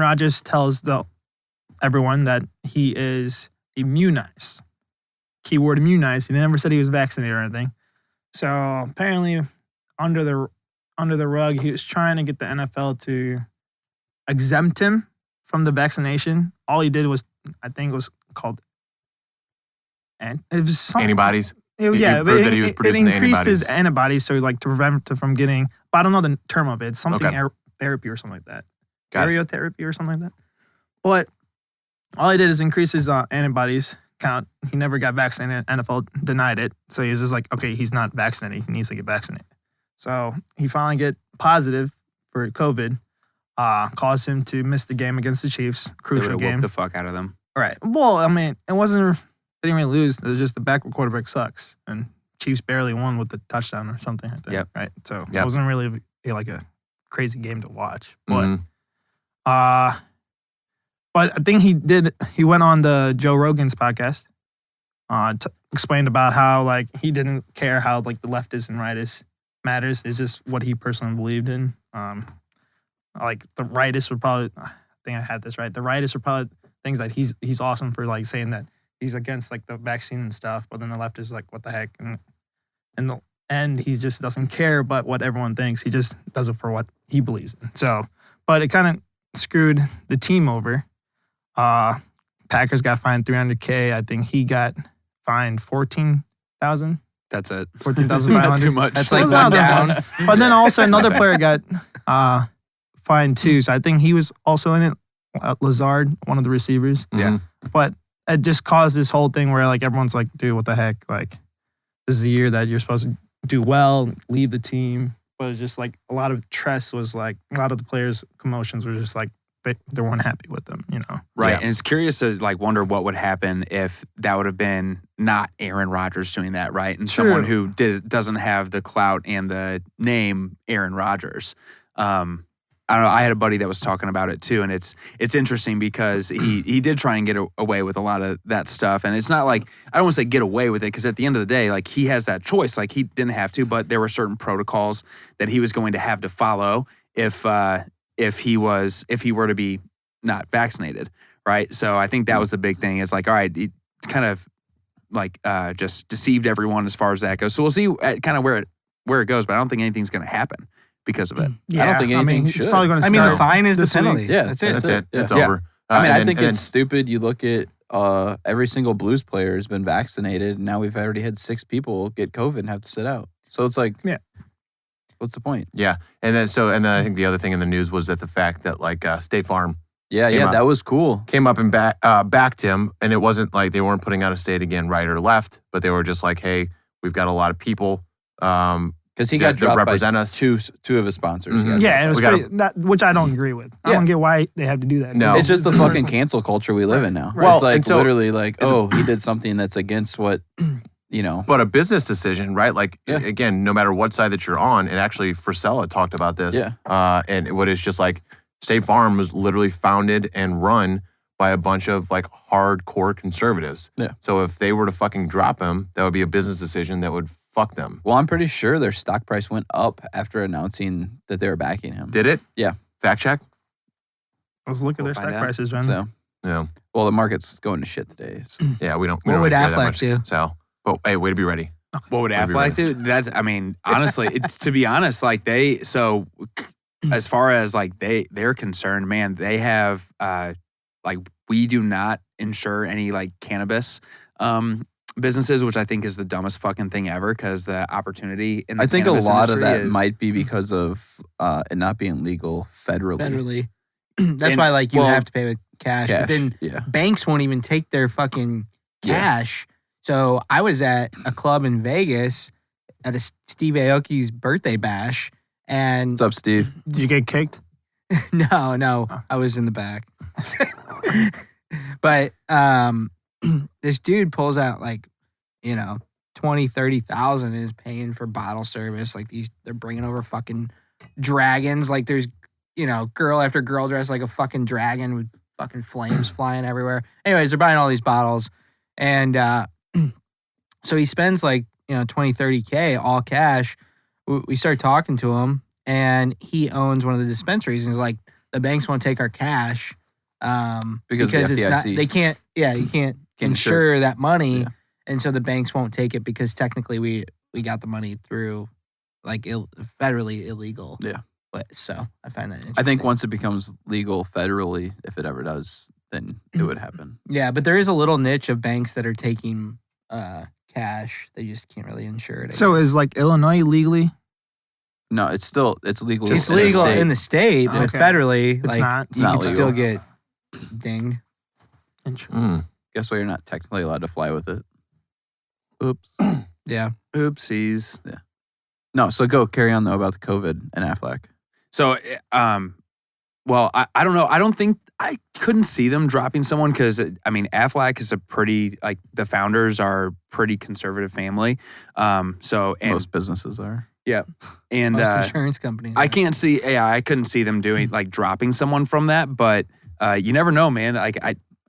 S6: Rodgers tells everyone that he is immunized. Keyword immunized. He never said he was vaccinated or anything. So apparently, under the rug, he was trying to get the NFL to exempt him from the vaccination. All he did was, I think, it was called, and it was something.
S1: Antibodies.
S6: Yeah,
S1: He
S6: but
S1: proved that he was
S6: it
S1: producing the
S6: increased his
S1: antibodies.
S6: antibodies, so like to prevent him from getting. But I don't know the term of it. It's something
S1: Okay.
S6: therapy or something like that.
S1: Got it.
S6: Aerotherapy or something like that. But all he did is increase his antibodies count. He never got vaccinated. NFL denied it, so he was just like, okay, he's not vaccinated. He needs to get vaccinated. So he finally get positive for COVID. Caused him to miss the game against the Chiefs.
S5: They
S6: Crucial
S5: would have
S6: game.
S5: whooped the fuck out of them.
S6: Right. Well, I mean, it wasn't. They didn't really lose. It was just the backward quarterback sucks, and Chiefs barely won with the touchdown or something like that.
S5: Yep.
S6: Right. So
S1: Yep.
S6: it wasn't really like a crazy game to watch. But
S1: Mhm.
S6: but I think he went on the Joe Rogan's podcast, explained about how like he didn't care how like the leftist and rightist matters. It's just what he personally believed in. Like the rightist would probably, I think I had this right. The rightist would probably things that he's awesome for like saying that he's against like the vaccine and stuff, but then the left is like, what the heck? And in the end, he just doesn't care about what everyone thinks. He just does it for what he believes in. So, but it kind of screwed the team over. Packers got fined $300K. I think he got fined $14,000.
S5: That's it. Not
S6: $14,500.
S5: too much.
S3: That's
S6: It
S3: like
S6: was
S3: one
S6: not that
S3: down.
S6: much. But then also another player got fined too. So I think he was also in it. Lazard, one of the receivers.
S1: Mhm.
S6: But it just caused this whole thing where like everyone's like, dude, what the heck? Like, this is the year that you're supposed to do well, leave the team. But it's just like a lot of trust was like a lot of the players' commotions were just like they weren't happy with them, you know.
S5: Right.
S1: Yeah.
S5: And it's curious to like wonder what would happen if that would have been not Aaron Rodgers doing that, right? And
S6: True.
S5: someone who doesn't have the clout and the name Aaron Rodgers. I don't know. I had a buddy that was talking about it too, and it's interesting because he did try and get away with a lot of that stuff, and it's not like I don't want to say get away with it because at the end of the day, like he has that choice. Like he didn't have to, but there were certain protocols that he was going to have to follow if if he were to be not vaccinated, right? So I think that was the big thing. Is like, all right, it kind of like just deceived everyone as far as that goes. So we'll see kind of where it goes, but I don't think anything's going to happen because of it.
S6: Yeah,
S2: I don't think anything
S6: it's
S2: should.
S6: probably going to
S3: I
S6: start.
S3: mean, the fine is the
S6: this week.
S3: penalty.
S2: Yeah,
S3: That's it.
S1: That's it.
S2: Yeah.
S1: It's
S5: Yeah.
S1: over.
S2: I mean,
S1: And
S2: I
S1: then-
S2: think
S1: and
S2: it's
S1: then-
S2: stupid. You look at every single Blues player has been vaccinated, and now we've already had 6 people get COVID and have to sit out. So it's like,
S6: Yeah.
S2: what's the point?
S1: Yeah, and then I think the other thing in the news was that the fact that like State Farm
S2: Yeah,
S1: Came out.
S2: that was cool.
S1: came up and backed him, and it wasn't like they weren't putting out a state again, right or left, but they were just like, hey, we've got a lot of people.
S2: Because he
S1: that
S2: got dropped
S1: represent
S2: by
S1: us.
S2: two of his sponsors. He
S1: Mhm.
S2: got
S6: Yeah,
S2: dropped
S6: and it was
S1: We gotta-
S6: pretty, that, which I don't agree with. I
S2: Yeah.
S6: don't get why they have to do that.
S1: No.
S2: It's just the
S6: It's
S2: fucking
S6: personal.
S2: cancel culture we live in now.
S6: Right.
S2: It's like
S1: and so-
S2: literally like,
S1: Is it-
S2: oh, he did something that's against what, you know.
S1: But a business decision, right? Like
S2: Yeah.
S1: again, no matter what side that you're on, and actually Frisella talked about this.
S2: Yeah.
S1: And what is just like State Farm was literally founded and run by a bunch of like hardcore conservatives.
S2: Yeah.
S1: So if they were to fucking drop him, that would be a business decision that would fuck them.
S2: Well, I'm pretty sure their stock price went up after announcing that they were backing him.
S1: Did it?
S2: Yeah.
S1: Fact check.
S6: Let's look at
S5: We'll
S6: their
S5: find
S6: stock
S5: out.
S6: prices, man.
S2: So,
S1: Yeah.
S2: well, the market's going to shit today. So.
S1: Yeah. We don't.
S3: What
S1: don't
S3: would
S1: really care that
S3: Affleck
S1: much.
S3: do?
S1: So, but hey, way to be ready.
S5: What would
S1: Would be
S5: Affleck do? That's, I mean, honestly, it's to be honest, like as far as like they're concerned, man, they have like we do not insure any like cannabis businesses, which I think is the dumbest fucking thing ever because the opportunity in the
S2: I think a
S5: cannabis
S2: lot of
S5: industry
S2: that
S5: is,
S2: might be because of it not being legal federally.
S3: Federally. That's
S5: And-
S3: why like you
S5: well,
S3: have to pay with cash. But
S2: Cash.
S3: then
S2: Yeah.
S3: banks won't even take their fucking
S2: Yeah.
S3: cash. So I was at a club in Vegas at a Steve Aoki's birthday bash, and
S2: What's up, Steve?
S6: Did you get kicked?
S3: no,
S6: Oh.
S3: I was in the back. But this dude pulls out like, 20,000-30,000 and is paying for bottle service. Like they're bringing over fucking dragons. Like there's, girl after girl dressed like a fucking dragon with fucking flames flying everywhere. Anyways, they're buying all these bottles. And so he spends like, 20-30K all cash. We start talking to him, and he owns one of the dispensaries. And he's like, the banks won't take our cash
S2: Because of the
S3: it's not.
S2: FDIC.
S3: They can't. Yeah, you can't
S2: Can
S3: insure that money,
S2: Yeah.
S3: and so the banks won't take it because technically we got the money through like federally illegal.
S2: Yeah.
S3: But so I find that interesting.
S2: I think once it becomes legal federally, if it ever does, then it would happen.
S3: Yeah, but there is a little niche of banks that are taking cash. They just can't really insure it. I
S6: So
S3: guess.
S6: is like Illinois legally?
S2: No, it's legal.
S3: it's
S2: in the
S3: legal
S2: state.
S3: in the state, but
S6: Okay.
S3: federally,
S6: It's
S3: like
S6: not.
S2: It's
S3: you
S2: not
S3: can
S2: legal.
S3: still get dinged.
S6: Interesting.
S1: Mm.
S2: Guess why you're not technically allowed to fly with it? Oops.
S3: Yeah.
S5: oopsies.
S2: No, so go carry on though about the COVID and Affleck.
S5: So, well, I don't know. I don't think I couldn't see them dropping someone because I mean, Affleck is a pretty like the founders are pretty conservative family. So and
S2: Most businesses are.
S5: and
S3: Most insurance companies.
S5: I can't see. Yeah, I couldn't see them doing like dropping someone from that. But you never know, man. Like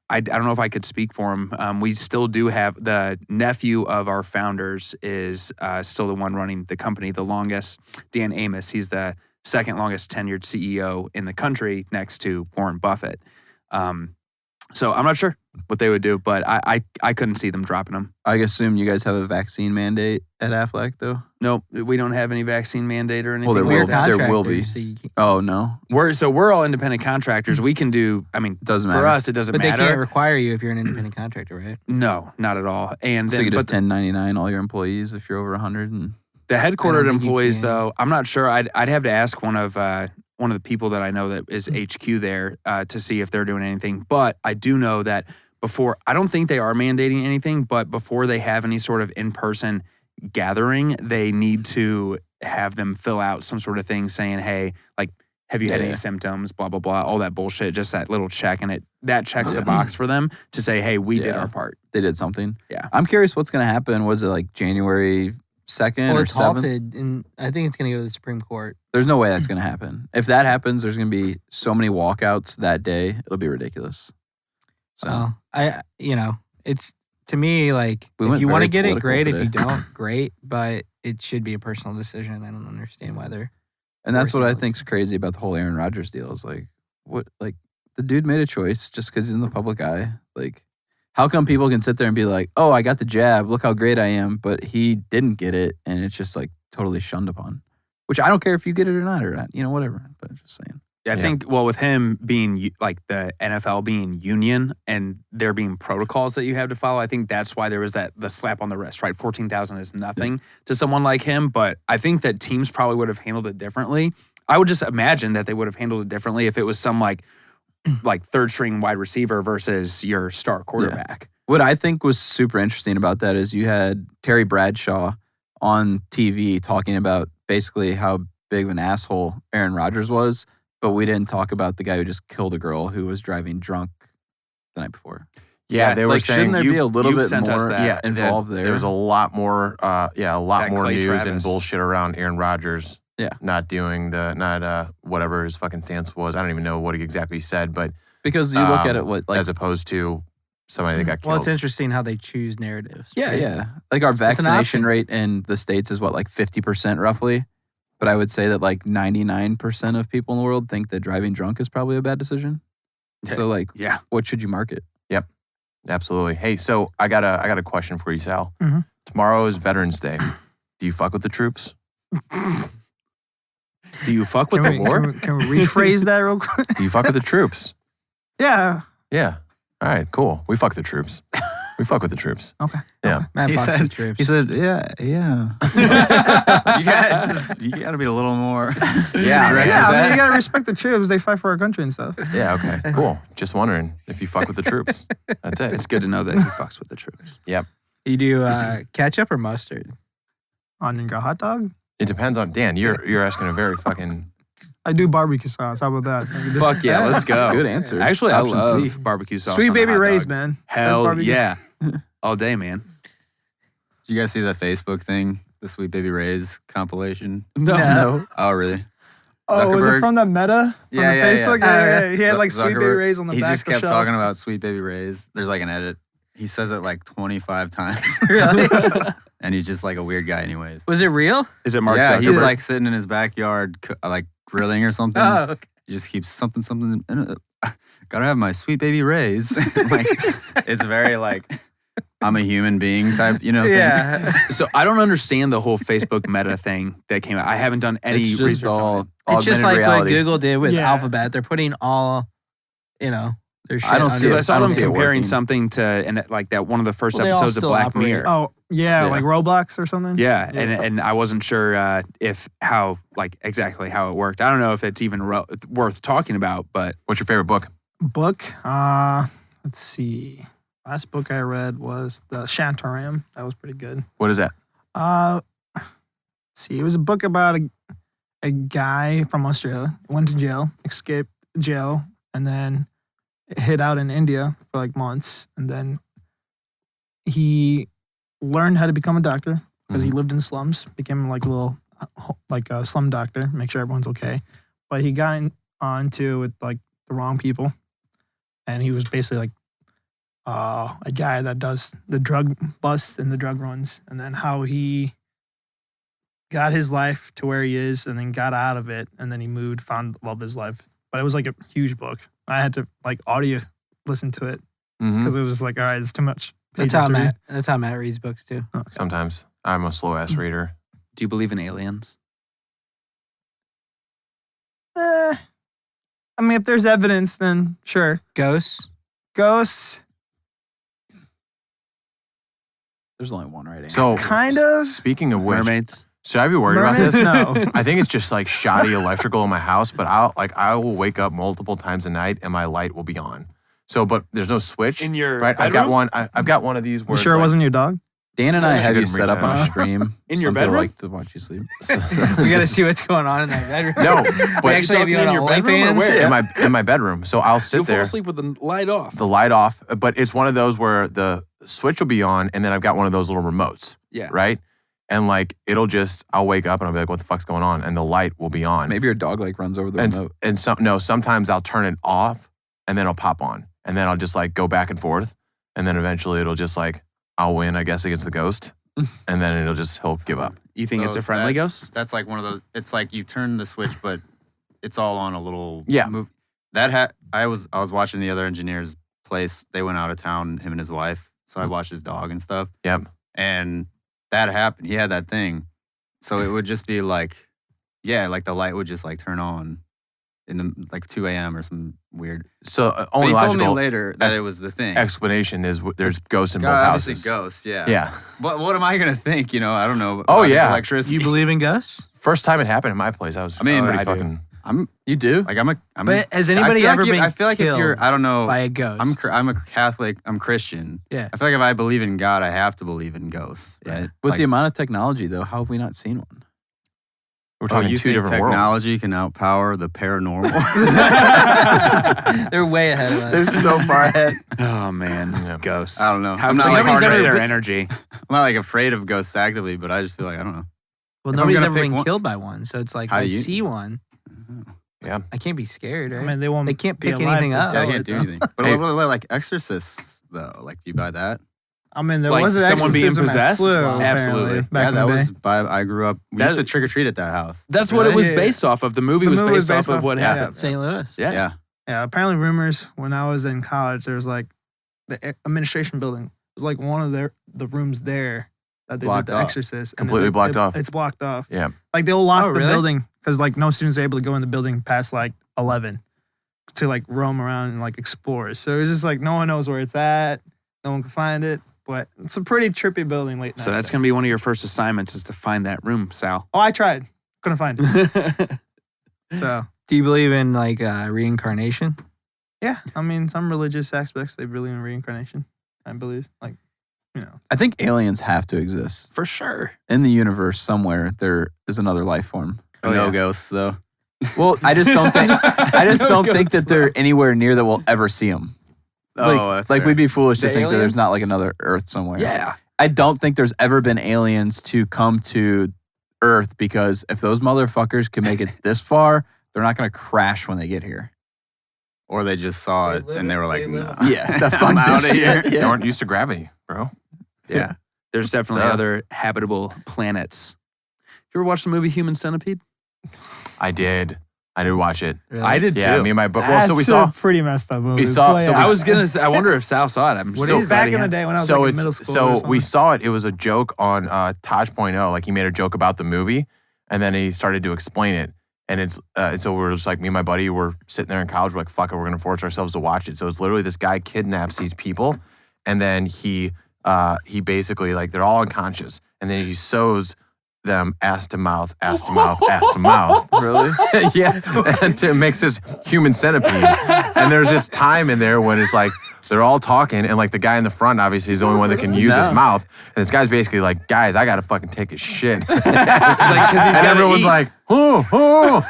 S5: I don't know if I could speak for him. We still do have the nephew of our founders is still the one running the company the longest. Dan Amos. He's the second longest tenured CEO in the country next to Warren Buffett. So I'm not sure what they would do, but I couldn't see them dropping him.
S2: I assume you guys have a vaccine mandate at Affleck though.
S5: Nope, we don't have any vaccine mandate or anything.
S2: Well, there
S3: We're
S2: will- there will be.
S3: contractors, so you can't-
S2: Oh no,
S5: We're all independent contractors. We can do. I mean,
S2: it doesn't
S5: for
S2: matter.
S5: us, it doesn't
S3: but they
S5: matter.
S3: can't require you if you're an independent contractor, right?
S5: No, not at all. And
S2: So
S5: then,
S2: you could just
S5: but
S2: 1099 all your employees if you're over 100. And
S5: the headquartered
S3: think you
S5: employees,
S3: can.
S5: though, I'm not sure. I'd have to ask one of the people that I know that is HQ there to see if they're doing anything. But I do know that before, I don't think they are mandating anything. But before they have any sort of in-person gathering, they need to have them fill out some sort of thing saying, "Hey, like, have you had
S2: Yeah.
S5: any symptoms? Blah blah blah, all that bullshit. Just that little check, and that checks the
S2: Yeah.
S5: box for them to say, "Hey, we did
S2: Yeah.
S5: our part."
S2: they did something.
S5: Yeah.
S2: I'm curious what's going to happen. Was it like January 2nd
S3: Well,
S2: or
S3: it's
S2: 7th?
S3: halted, and I think it's going to go to the Supreme Court.
S2: There's no way that's going to happen. If that happens, there's going to be so many walkouts that day. It'll be ridiculous. So
S3: Well, it's to me like
S2: We
S3: if
S2: went
S3: you want to
S2: very
S3: get it,
S2: political
S3: great. If you
S2: today.
S3: don't, great. But it should be a personal decision. I don't understand why they're
S2: And that's what I think's crazy about the whole Aaron Rodgers deal is like, what, like, the dude made a choice just because he's in the public eye. Like, how come people can sit there and be like, oh, I got the jab, look how great I am, but he didn't get it, and it's just like totally shunned upon. Which I don't care if you get it or not, whatever. But just saying.
S5: I think, well, with him being like the NFL being union and there being protocols that you have to follow, I think that's why there was the slap on the wrist, right? 14,000 is nothing to someone like him, but I think that teams probably would have handled it differently. I would just imagine that they would have handled it differently if it was some like third string wide receiver versus your star quarterback.
S2: Yeah. What I think was super interesting about that is you had Terry Bradshaw on TV talking about basically how big of an asshole Aaron Rodgers was, but we didn't talk about the guy who just killed a girl who was driving drunk the night before.
S1: Yeah, they were saying
S2: shouldn't there be a little bit more
S1: involved
S2: there?
S1: There was a lot more, a lot more
S5: Clay
S1: news
S5: Travis.
S1: and bullshit around Aaron Rodgers.
S2: Yeah.
S1: Not doing whatever his fucking stance was. I don't even know what he exactly said, but
S2: Because you look at it,
S1: as opposed to somebody that got killed.
S3: Well, it's interesting how they choose narratives. right?
S2: Yeah. Like our
S3: an
S2: vaccination
S3: option.
S2: rate in the States is like 50% roughly. But I would say that like 99% of people in the world think that driving drunk is probably a bad decision. So like,
S5: Yeah.
S2: what should you market?
S1: Absolutely. Hey, so I got a question for you, Sal.
S6: Mhm.
S1: Tomorrow is Veterans Day. Do you fuck with the troops?
S5: Do you fuck with the war?
S6: Can we rephrase that real quick?
S1: Do you fuck with the troops?
S6: Yeah.
S1: Yeah. All right, cool. We fuck the troops. We fuck with the troops.
S6: Okay.
S1: Yeah.
S3: Matt
S4: He
S3: fucks
S4: said-
S3: the troops.
S4: He said, yeah. You got to be a little more.
S1: Yeah.
S6: Yeah, I mean, you gotta respect the troops. They fight for our country and stuff.
S1: Yeah, okay. Cool. Just wondering if you fuck with the troops. That's it.
S5: It's good to know that he fucks with the troops.
S3: You do ketchup or mustard?
S6: Onion girl hot dog.
S1: It depends on Dan. You're asking a very fucking
S6: I do barbecue sauce. How about that?
S5: Fuck yeah, let's go.
S2: Good answer.
S5: Actually,
S2: Option
S5: I love
S2: C.
S5: barbecue sauce.
S6: Sweet
S5: on a
S6: baby
S5: hot
S6: Ray's,
S5: dog.
S6: man. That's
S5: Hell
S6: barbecue.
S5: yeah. All day, man.
S4: Did you guys see the Facebook thing? The Sweet Baby Ray's compilation?
S5: No.
S4: Oh, really?
S6: Oh, was it
S4: Zuckerberg?
S6: from the Meta? From
S4: Yeah,
S6: the
S4: yeah,
S6: Facebook?
S3: yeah.
S6: Yeah. He had like Sweet Baby
S4: Zuckerberg,
S6: Ray's on the
S4: He
S6: back
S4: just
S6: of the
S4: kept
S6: shelf.
S4: talking about Sweet Baby Ray's. There's like an edit. He says it like 25 times.
S3: Really?
S4: And he's just like a weird guy anyways.
S3: Was it real?
S5: Is it Mark
S4: Yeah,
S5: Zuckerberg?
S4: he's like sitting in his backyard like grilling or something.
S3: Oh, okay.
S4: He just keeps something in it. Gotta have my Sweet Baby Ray's. Like, it's very like, I'm a human being type, thing.
S3: Yeah.
S5: So I don't understand the whole Facebook Meta thing that came out. I haven't done any
S2: It's just
S5: research on
S2: all
S5: it.
S3: It's just
S2: augmented
S3: like
S2: reality.
S3: what Google did with
S6: Yeah.
S3: Alphabet. They're putting all, their shit
S2: I don't
S3: on
S2: see
S5: Because
S2: it.
S5: I
S3: it.
S5: saw
S2: I don't
S5: them
S2: see it
S5: comparing
S2: working.
S5: something to and like that one of the first
S3: Well, they all
S5: episodes of
S3: still
S5: Black
S3: operate.
S5: Mirror.
S6: Oh, yeah,
S2: Yeah.
S6: like Roblox or something.
S5: Yeah,
S6: Yeah.
S5: and I wasn't sure if how like exactly how it worked. I don't know if it's even worth talking about, but
S1: What's your favorite book?
S6: Book. Let's see. Last book I read was the Shantaram. That was pretty good.
S1: What is that?
S6: Let's see. It was a book about a guy from Australia, went to jail, escaped jail, and then hid out in India for like months. And then he learned how to become a doctor because he lived in slums, became like a little, like a slum doctor, make sure everyone's okay. But he got onto with like the wrong people. And he was basically like a guy that does the drug busts and the drug runs. And then how he got his life to where he is and then got out of it. And then he moved, found love of his life. But it was like a huge book. I had to like audio listen to it
S1: Mm-hmm.
S6: because it was just like, all right, it's too much.
S3: That's
S6: pages
S3: how
S6: to read.
S3: Matt reads books too.
S1: Sometimes I'm a slow ass reader.
S5: do you believe in aliens?
S6: I mean, if there's evidence, then sure.
S3: Ghosts.
S6: Ghosts,
S2: There's only one right answer.
S1: So
S6: kind of.
S1: Speaking of which,
S5: Mermaids?
S1: should I be worried
S6: Mermaids?
S1: about this?
S6: No.
S1: I think it's just like shoddy electrical in my house, but I will wake up multiple times a night and my light will be on. So, but there's no switch.
S5: In your
S1: Right, I've got one. I've got one of these.
S6: You
S1: Where
S6: sure it
S1: it's like,
S6: wasn't your dog?
S2: Dan and I
S1: She
S2: have you
S1: didn't
S2: set
S1: reach
S2: up on a
S1: out.
S2: stream.
S5: In your
S2: Some people
S5: bedroom?
S2: like to watch you sleep.
S3: We got to see what's going on in that bedroom.
S1: No,
S3: we
S1: but
S3: actually have you on
S5: in your bedroom or
S3: OnlyFans.
S5: where?
S1: in my bedroom. So I'll sit
S5: You'll fall
S1: there,
S5: asleep with the light off.
S1: the light off, but it's one of those where the switch will be on, and then I've got one of those little remotes,
S5: Yeah.
S1: right? And like I'll wake up and I'll be like, "What the fuck's going on?" And the light will be on.
S2: Maybe your dog like runs over the remote.
S1: And sometimes I'll turn it off, and then it'll pop on, and then I'll just like go back and forth, and then eventually it'll just like I'll win, I guess, against the ghost. and then he'll give up.
S5: You think
S4: So
S5: it's a friendly ghost?
S4: That's like one of those. It's like you turn the switch, but it's all on a little.
S1: Yeah.
S4: Move. I was watching the other engineer's place. They went out of town, him and his wife. So I watched his dog and stuff.
S1: Yep.
S4: And that happened. He had that thing. So it would just be like, yeah, like the light would just like turn on in the like 2 a.m. or some weird.
S1: So
S4: But
S1: only
S4: he told me
S1: logical
S4: later that it was the thing.
S1: explanation is there's ghosts in both
S4: Obviously
S1: houses.
S4: ghosts, yeah.
S1: Yeah.
S4: What am I gonna think? I don't know.
S1: Oh,
S4: about this
S1: yeah.
S4: electricity.
S3: You believe in ghosts?
S1: First time it happened in my place, I was
S4: I mean,
S1: pretty
S4: I do.
S1: fucking.
S2: You do?
S4: Like I'm.
S3: But has
S4: I
S3: anybody
S4: feel like
S3: ever been
S4: I feel like if you're,
S3: killed
S4: I don't know.
S3: by a ghost?
S4: I'm a Catholic. I'm Christian.
S3: Yeah.
S4: I feel like if I believe in God, I have to believe in ghosts.
S3: Yeah.
S4: Right?
S2: With
S4: Like,
S2: the amount of technology, though, how have we not seen one?
S1: We're talking
S4: you
S1: two
S4: think
S1: different worlds.
S4: technology can outpower the paranormal?
S3: They're way ahead of us.
S2: They're so far ahead.
S5: Oh man,
S1: Yeah.
S5: ghosts.
S4: I don't know.
S5: How
S4: I'm
S5: can
S4: not
S5: we
S4: like
S5: harness
S4: afraid
S5: their
S4: of it.
S5: energy?
S4: I'm not like afraid of ghosts actively, but I just feel like I don't know.
S3: Well,
S4: If I'm
S3: nobody's
S4: gonna
S3: ever
S4: pick
S3: been
S4: one-
S3: killed by one, so it's like
S4: How
S3: I
S4: do you-
S3: see one.
S1: Yeah.
S3: I can't be scared, right?
S6: I mean, they won't.
S3: They can't
S6: be
S3: pick
S6: alive
S3: anything
S6: to
S3: up.
S4: Yeah, I
S6: tell
S4: can't
S6: it,
S4: do
S6: though.
S4: anything. But
S1: Hey.
S4: what like exorcists though? Like, do you buy that?
S6: I mean, there
S5: Like
S6: was an
S5: someone being
S6: exorcism at
S5: possessed?
S6: SLU,
S5: Wow.
S6: apparently,
S5: Absolutely.
S6: back
S4: Yeah,
S6: in
S4: that
S6: the day.
S4: was by. I grew up. We used
S5: That-
S4: to trick or treat at that house.
S5: That's what it was
S6: Yeah.
S5: based off of. The movie was based off of what
S6: yeah.
S5: happened.
S3: St. Louis.
S5: Yeah.
S4: Yeah.
S6: Yeah, apparently rumors when I was in college, there was like the administration building was like one of the rooms there that they
S4: Blocked
S6: did the
S4: off.
S6: exorcist. and
S1: Completely blocked off.
S6: It's blocked off.
S1: Yeah.
S6: Like they'll lock
S3: Oh,
S6: the
S3: really?
S6: building because like no students are able to go in the building past like 11 to like roam around and like explore. So it's just like no one knows where it's at. No one can find it. But it's a pretty trippy building late night.
S5: So that's gonna be one of your first assignments is to find that room, Sal.
S6: Oh, I tried. Couldn't find it. So
S3: Do you believe in like reincarnation?
S6: yeah, I mean some religious aspects they believe in reincarnation. I believe like
S2: I think aliens have to exist.
S5: For sure.
S2: In the universe somewhere, there is another life form.
S4: No ghosts though.
S2: Well, I just don't think
S5: No
S2: don't think
S5: ghosts,
S2: that they're anywhere near that we'll ever see them. Like,
S4: That's
S2: like
S4: fair.
S2: we'd be foolish to
S5: The
S2: think that there's
S5: aliens?
S2: not like another Earth somewhere.
S5: Yeah.
S2: I don't think there's ever been aliens to come to Earth because if those motherfuckers can make it this far, they're not going to crash when they get here.
S4: Or they just saw it and they were like, nah.
S2: Yeah, the fuck
S4: I'm
S2: this
S4: out of here.
S2: shit.
S1: They
S2: Yeah.
S1: aren't used to gravity, bro.
S5: Yeah. There's definitely
S1: Duh.
S5: other habitable planets. You ever watch the movie Human Centipede?
S1: I did watch it.
S5: I did
S1: Yeah,
S5: too.
S1: me and my well, so we
S6: That's
S1: saw.
S6: a pretty messed up movie.
S1: we saw-
S6: Play
S1: so
S6: out.
S1: we
S5: I was gonna say, I wonder if Sal saw it. I'm
S6: What
S5: so
S6: is
S5: glad
S6: back
S5: he
S6: in the
S5: has.
S6: day when I was
S1: So
S6: like in
S1: it's
S6: middle school. or
S1: so we
S6: something.
S1: saw it. It was a joke on Taj.0. Like he made a joke about the movie, and then he started to explain it. And it's so we're just like me and my buddy were sitting there in college. We're like, fuck it, we're gonna force ourselves to watch it. So it's literally this guy kidnaps these people, and then he basically like they're all unconscious, and then he sews them ass to mouth, ass to mouth, ass to mouth.
S2: Really?
S1: Yeah, and it makes this human centipede. And there's this time in there when it's like they're all talking, and like the guy in the front obviously is the only one that can use his
S2: No.
S1: mouth. And this guy's basically like, guys, I gotta fucking take a shit.
S5: He's like, because he's
S1: and
S5: got
S1: everyone's
S5: eat.
S1: like, oh.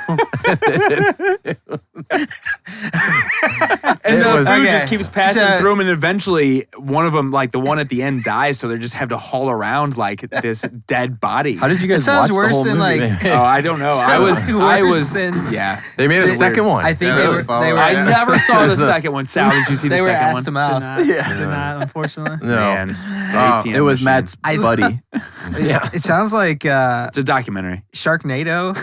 S5: And
S1: It
S5: the
S1: was-
S5: food
S3: Okay.
S5: just keeps passing
S3: So-
S5: through them, and eventually one of them, like the one at the end, dies. So they just have to haul around like this dead body.
S2: How did you
S3: It
S2: guys
S3: sounds
S2: watch
S3: worse
S2: the whole
S3: than
S2: movie?
S3: like.
S5: Oh, I don't know. I
S3: Sounds worse
S5: was,
S3: than-
S5: yeah.
S1: They made a
S3: It's
S1: second
S3: weird.
S1: one.
S3: I think
S4: Yeah,
S3: they
S4: that's
S3: were.
S4: a follow-up.
S3: They were.
S5: I never saw the
S1: It's a-
S5: second one. Sal, did you see the
S3: They were
S5: second
S3: ass
S5: one?
S3: to
S6: Did
S3: mouth.
S6: not,
S2: Yeah.
S6: did not, unfortunately.
S1: No.
S5: Man, ATM
S2: It was
S5: machine.
S2: Matt's buddy.
S1: Yeah.
S3: It sounds like
S5: It's a documentary.
S3: Sharknado.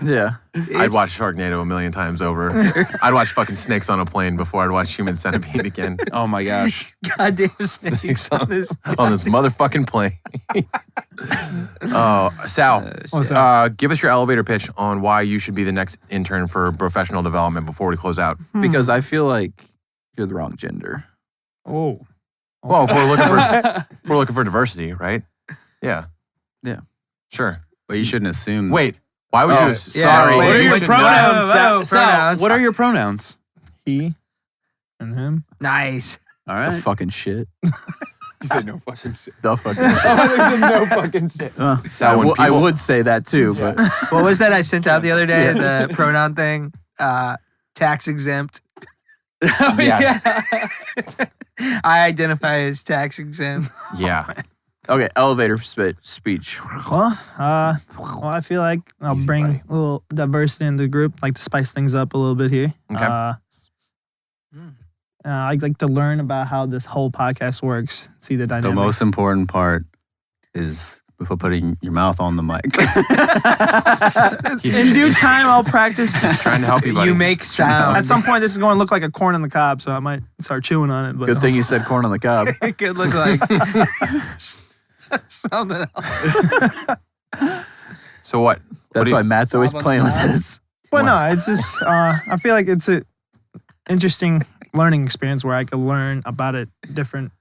S2: Yeah.
S1: I'd watch Sharknado a million times over. I'd watch fucking Snakes on a Plane before I'd watch Human Centipede again.
S5: Oh my gosh.
S3: Goddamn snakes
S1: Snakes
S3: on this.
S1: on this motherfucking plane. Oh, Sal,
S6: What's up?
S1: give us your elevator pitch on why you should be the next intern for Brofessional Development before we close out.
S2: Because I feel like you're the wrong gender.
S6: Oh.
S1: Well, if we're looking for diversity, right? Yeah.
S2: Yeah.
S1: Sure.
S4: But you shouldn't assume.
S1: Wait, why would
S2: Oh,
S1: you?
S2: yeah,
S1: Sorry.
S3: wait,
S5: What are your
S3: wait,
S5: pronouns?
S3: no,
S5: Sal,
S3: no,
S5: Sal,
S3: pronouns.
S5: what are your pronouns?
S6: He and him.
S3: Nice.
S5: All
S2: The
S5: right.
S2: fucking shit.
S5: You said no fucking shit.
S2: The fucking shit.
S5: no fucking shit.
S1: Sal, when
S2: I
S1: people-
S2: would say that too, but
S3: What was that I sent out the other day? The pronoun thing. Tax exempt.
S5: Oh,
S1: Yes.
S3: Yeah. I identify as tax exempt.
S1: Yeah.
S2: okay. Elevator speech.
S6: Well, I feel like I'll
S1: Easy,
S6: bring
S1: buddy.
S6: a little diversity in the group, like to spice things up a little bit here.
S1: Okay.
S6: I'd like to learn about how this whole podcast works. See the
S4: The
S6: dynamics.
S4: most important part is putting your mouth on the mic.
S6: In due time, I'll practice.
S1: Trying to help you, buddy.
S3: You make sound.
S6: At some point, this is going to look like a corn on the cob, so I might start chewing on it. But
S2: Good thing you said corn on the cob.
S3: It could look like something else.
S1: So what?
S2: That's why Matt's always playing with this.
S6: But no, it's just I feel like it's a interesting learning experience where I could learn about a different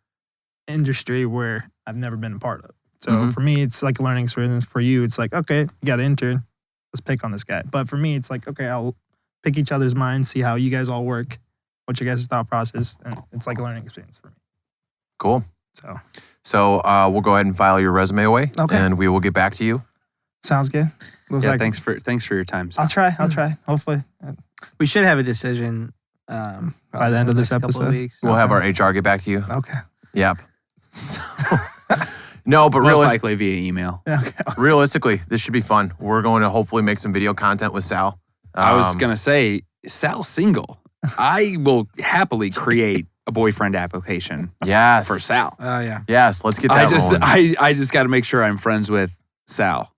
S6: industry where I've never been a part of. So for me, it's like a learning experience. For you, it's like, okay, you got an intern. Let's pick on this guy. But for me, it's like, okay, I'll pick each other's minds, see how you guys all work, what's your guys' thought process, and it's like a learning experience for me.
S1: Cool.
S6: So
S1: we'll go ahead and file your resume away,
S6: Okay.
S1: and we will get back to you.
S6: sounds good. Looks
S5: Yeah,
S6: like
S5: thanks for your time.
S6: I'll try. Hopefully,
S3: We should have a decision
S6: By the end of this
S3: next couple
S6: episode?
S3: weeks.
S1: We'll have our HR get back to you.
S6: okay.
S1: Yep. No, but
S5: Most likely via email.
S6: Okay.
S1: realistically, this should be fun. We're going to hopefully make some video content with Sal.
S5: I was gonna say Sal's single. I will happily create a boyfriend application
S1: yes
S5: for Sal.
S3: Oh yeah.
S1: Yes, let's get that rolling.
S5: I just got to make sure I'm friends with Sal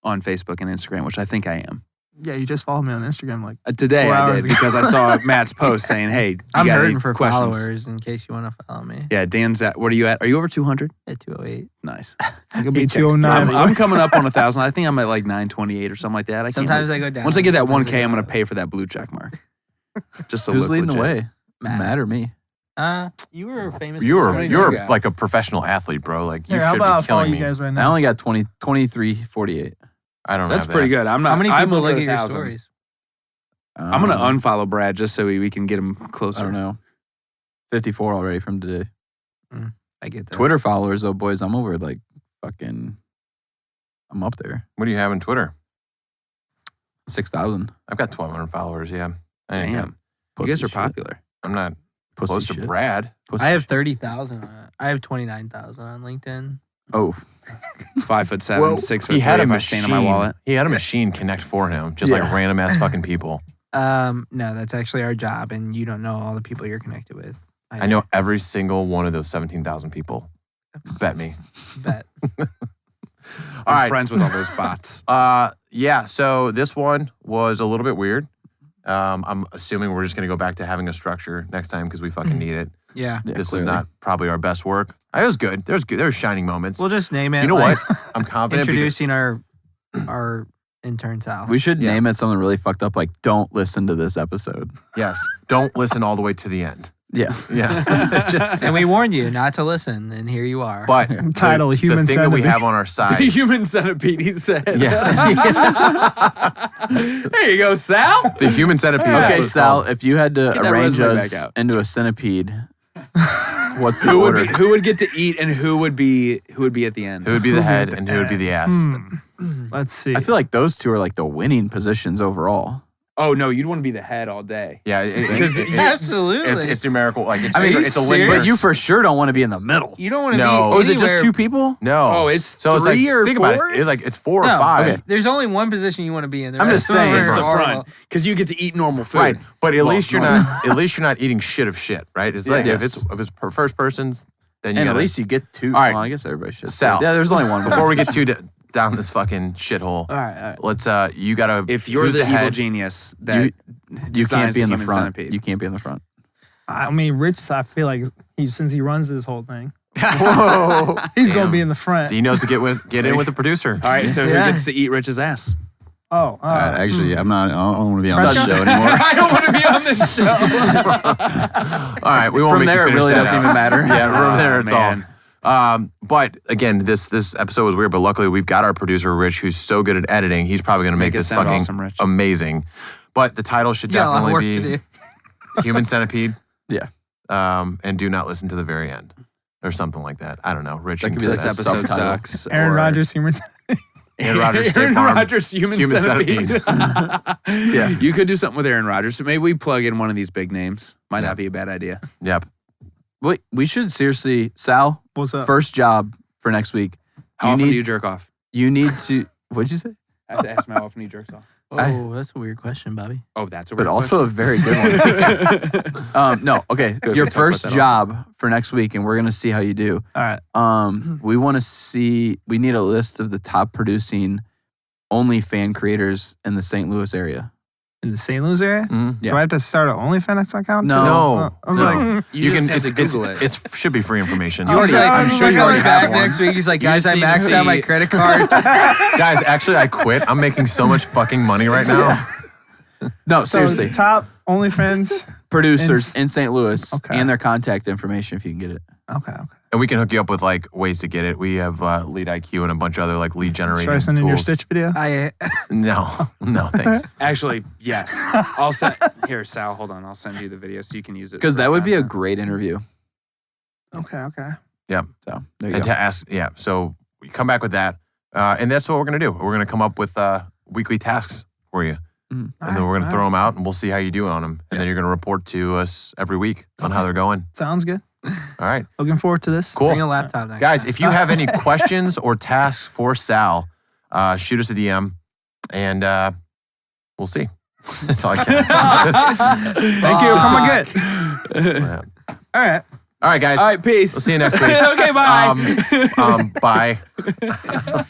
S5: on Facebook and Instagram, which I think I am.
S6: Yeah, you just followed me on Instagram. Like,
S5: Today
S6: 4
S5: I
S6: hours
S5: did
S6: ago.
S5: because I saw Matt's post saying, "Hey, you
S3: I'm
S5: got
S3: hurting
S5: any
S3: for
S5: questions?"
S3: followers in case you want to follow me
S5: Yeah, Dan's at. What are you at? Are you over 200?
S3: at 208.
S5: Nice.
S6: I could be
S2: He texted
S6: 209.
S5: I'm coming up on 1,000. I think I'm at like 928 or something like that.
S3: Sometimes I go down.
S5: Once I get that
S3: sometimes
S5: 1K,
S3: I
S5: I'm
S3: go
S5: gonna
S3: up.
S5: pay for that blue check mark. Just to
S2: Who's
S5: look
S2: leading the
S5: legit.
S2: way?
S3: Matt.
S2: Matt or me?
S3: You were famous.
S1: You're
S5: guy.
S1: like a professional athlete, bro. Like you
S6: Here, how
S1: should
S6: about I
S1: be
S6: follow
S1: killing
S6: you
S1: me.
S6: guys right
S2: I
S6: now?
S2: only got 23:48.
S1: I don't
S5: That's
S1: have
S5: pretty
S1: that.
S5: good. I'm not.
S3: How many
S5: I'm
S3: people
S5: over
S3: look at your
S5: 1,000.
S3: stories?
S5: I'm gonna unfollow Brad just so we can get him closer.
S2: I don't know. 54 already from today.
S3: I get that.
S2: Twitter followers though, boys. I'm over like fucking. I'm up there.
S1: What do you have on Twitter?
S2: 6,000.
S1: I've got 1,200 followers. Yeah. I ain't got-
S5: Damn, you guys are popular.
S1: I'm not
S2: Pussy
S1: close to
S2: shit.
S1: Brad.
S2: Pussy
S3: I have
S2: shit.
S3: 30,000. I have 29,000 on LinkedIn.
S2: Oh,
S5: 5'7",
S1: Well,
S5: 6'3".
S1: He had a
S5: if I
S1: machine.
S5: stand on my wallet.
S1: He had a machine connect for him, just like
S2: Yeah.
S1: random ass fucking people.
S3: No, that's actually our job, and you don't know all the people you're connected with.
S1: I know every single one of those 17,000 people. Bet me.
S3: Bet.
S1: All
S5: I'm
S1: right.
S5: friends with all those bots.
S1: Yeah. So this one was a little bit weird. I'm assuming we're just gonna go back to having a structure next time because we fucking need it.
S3: Yeah.
S2: yeah,
S1: This
S2: clearly.
S1: is not probably our best work. It was good. There's shining moments.
S3: We'll just name it.
S1: You know
S3: like,
S1: what? I'm confident. because-
S3: Introducing our intern Sal.
S2: We should
S1: Yeah.
S2: name it something really fucked up, like "Don't listen to this episode."
S1: Yes. Don't listen all the way to the end.
S2: Yeah,
S1: Yeah. Just,
S3: and we warned you not to listen, and here you are.
S1: but
S6: Title,
S1: the
S6: Human
S1: thing that we
S6: Centipede.
S1: have on our
S5: The
S1: side.
S5: human centipede, he said.
S1: Yeah.
S5: There you go, Sal.
S1: The human centipede. that's
S2: Okay,
S1: what it's
S2: Sal,
S1: called.
S2: if you had to
S5: Get that
S2: arrange
S5: resume
S2: us
S5: back out.
S2: into a centipede, what's the
S5: Who would
S2: order?
S5: be, who would get to eat and who would be at the end?
S1: Who would be the head and who would be the ass?
S6: Let's see.
S2: I feel like those two are like the winning positions overall.
S5: Oh no, you'd want to be the head all day.
S1: Yeah.
S3: Absolutely.
S1: It's numerical. Like it's,
S3: I mean,
S1: it's a
S3: are you
S1: linear.
S3: serious?
S2: But you for sure don't want to be in the middle.
S3: you don't want to
S1: No.
S3: be.
S2: Oh, is it just
S3: anywhere-
S2: two people?
S1: No.
S5: Oh, it's
S1: so it's like,
S5: three or
S1: think
S5: four?
S1: about it. It's like it's 4 or
S3: No,
S1: 5.
S2: okay.
S3: There's only one position you want to be in. The
S2: I'm
S3: rest
S2: just
S3: of them
S2: saying.
S3: are
S5: It's the
S3: horrible.
S5: front because you get to eat normal food.
S1: Right. But at
S5: Well,
S1: least you're
S5: normal.
S1: not eating shit of shit, right? It's like
S2: Yes.
S1: if it's first persons, then you
S2: And
S1: gotta,
S2: at least you get two.
S1: All right.
S2: Well, I guess everybody should.
S1: Sal.
S2: Yeah, there's only one.
S1: before we get too down this fucking shithole.
S6: all right.
S1: Let's you gotta
S5: If you're
S1: who's
S5: the evil
S1: head?
S5: genius that
S2: you can't
S5: designs
S2: be in the
S5: human
S2: front.
S5: centipede.
S2: You can't be in the front.
S6: I mean, Rich, I feel like since he runs this whole thing,
S2: Whoa.
S6: he's going
S1: Damn.
S6: to be in the front.
S1: He knows to get in with the producer.
S5: All right, so
S3: Yeah.
S5: who gets to eat Rich's ass?
S6: Oh,
S4: Actually, I'm not. I don't want to be on
S6: Fresca?
S4: this show anymore.
S5: I don't want to be on this show.
S1: All right, we won't
S2: From
S1: make
S2: there,
S1: you
S2: it
S1: finish
S2: really
S1: that
S2: doesn't
S1: out.
S2: even matter.
S1: Yeah, from there
S5: Oh,
S1: it's
S5: man.
S1: all. But again, this episode was weird, but luckily we've got our producer Rich, who's so good at editing. He's probably going to make
S5: Make it
S1: this
S5: sound
S1: fucking
S5: awesome, Rich.
S1: amazing. But the title should
S3: You got a lot of work
S1: definitely
S3: to
S1: be
S3: do.
S1: Human Centipede.
S2: Yeah.
S1: And do not listen to the very end, or something like that. I don't know. Rich,
S2: That
S1: you
S2: could
S1: can
S2: be
S1: cut
S2: like
S5: This
S1: that.
S5: episode
S2: subtitle.
S5: sucks.
S6: Aaron
S5: or-
S6: Rodgers, Human
S1: Aaron Rodgers, State
S5: Aaron
S1: Farm,
S5: Rodgers, human centipede.
S2: Yeah.
S5: You could do something with Aaron Rodgers. So maybe we plug in one of these big names. Might not be a bad idea.
S1: Yep.
S2: Wait, we should seriously, Sal,
S6: What's up?
S2: first job for next week.
S5: How often do you jerk off?
S2: You need to. What'd you say?
S5: I have to ask him how often he jerks off.
S3: Oh, that's a weird question, Bobby.
S5: Oh, that's a
S2: But
S5: weird
S2: also a very good one. No, okay.
S5: Good,
S2: Your
S5: we talked about
S2: first
S5: that
S2: job for next week, and we're gonna see how you do.
S6: All right.
S2: We want to see. We need a list of the top producing OnlyFans creators in the St. Louis area.
S6: In the St. Louis area?
S1: Mhm.
S2: Yeah.
S6: Do I have to start an OnlyFans account?
S2: No.
S1: No.
S6: I was
S1: No.
S6: like,
S5: You just have to Google it.
S1: It should be free information.
S6: You already- I'm sure you already
S3: back
S6: have one.
S3: next week. He's like,
S5: You
S3: guys,
S5: just
S3: I
S5: need to
S3: maxed out my
S5: see-
S3: credit card.
S1: Guys, actually, I quit. I'm making so much fucking money right now.
S2: No,
S6: so
S2: seriously.
S6: top OnlyFans.
S2: Producers in St. Louis
S6: Okay.
S2: and their contact information if you can get it.
S6: Okay.
S1: And we can hook you up with like ways to get it. We have Lead IQ and a bunch of other like lead generating
S6: Should I send in your
S1: tools.
S6: Stitch video?
S1: No, thanks.
S5: Actually, yes. I'll send here, Sal. Hold on. I'll send you the video so you can use it.
S2: Because
S5: for
S2: that would be a
S5: content.
S2: great interview.
S6: Okay.
S2: So there you
S1: And
S2: go.
S1: to ask, so we come back with that, and that's what we're gonna do. We're gonna come up with weekly tasks for you, and then we're gonna throw them out, and we'll see how you do on them, and then you're gonna report to us every week on how they're going.
S6: Sounds good.
S1: All right,
S6: Looking forward to this.
S1: cool.
S3: Bring a laptop next
S1: Guys,
S3: time.
S1: if you have any questions or tasks for Sal, shoot us a DM, and we'll see. That's all I can.
S6: Thank you. Come again.
S1: Yeah.
S6: All right.
S1: All right, guys.
S5: All right, peace.
S1: We'll see you next week.
S5: Okay, bye.
S1: Bye.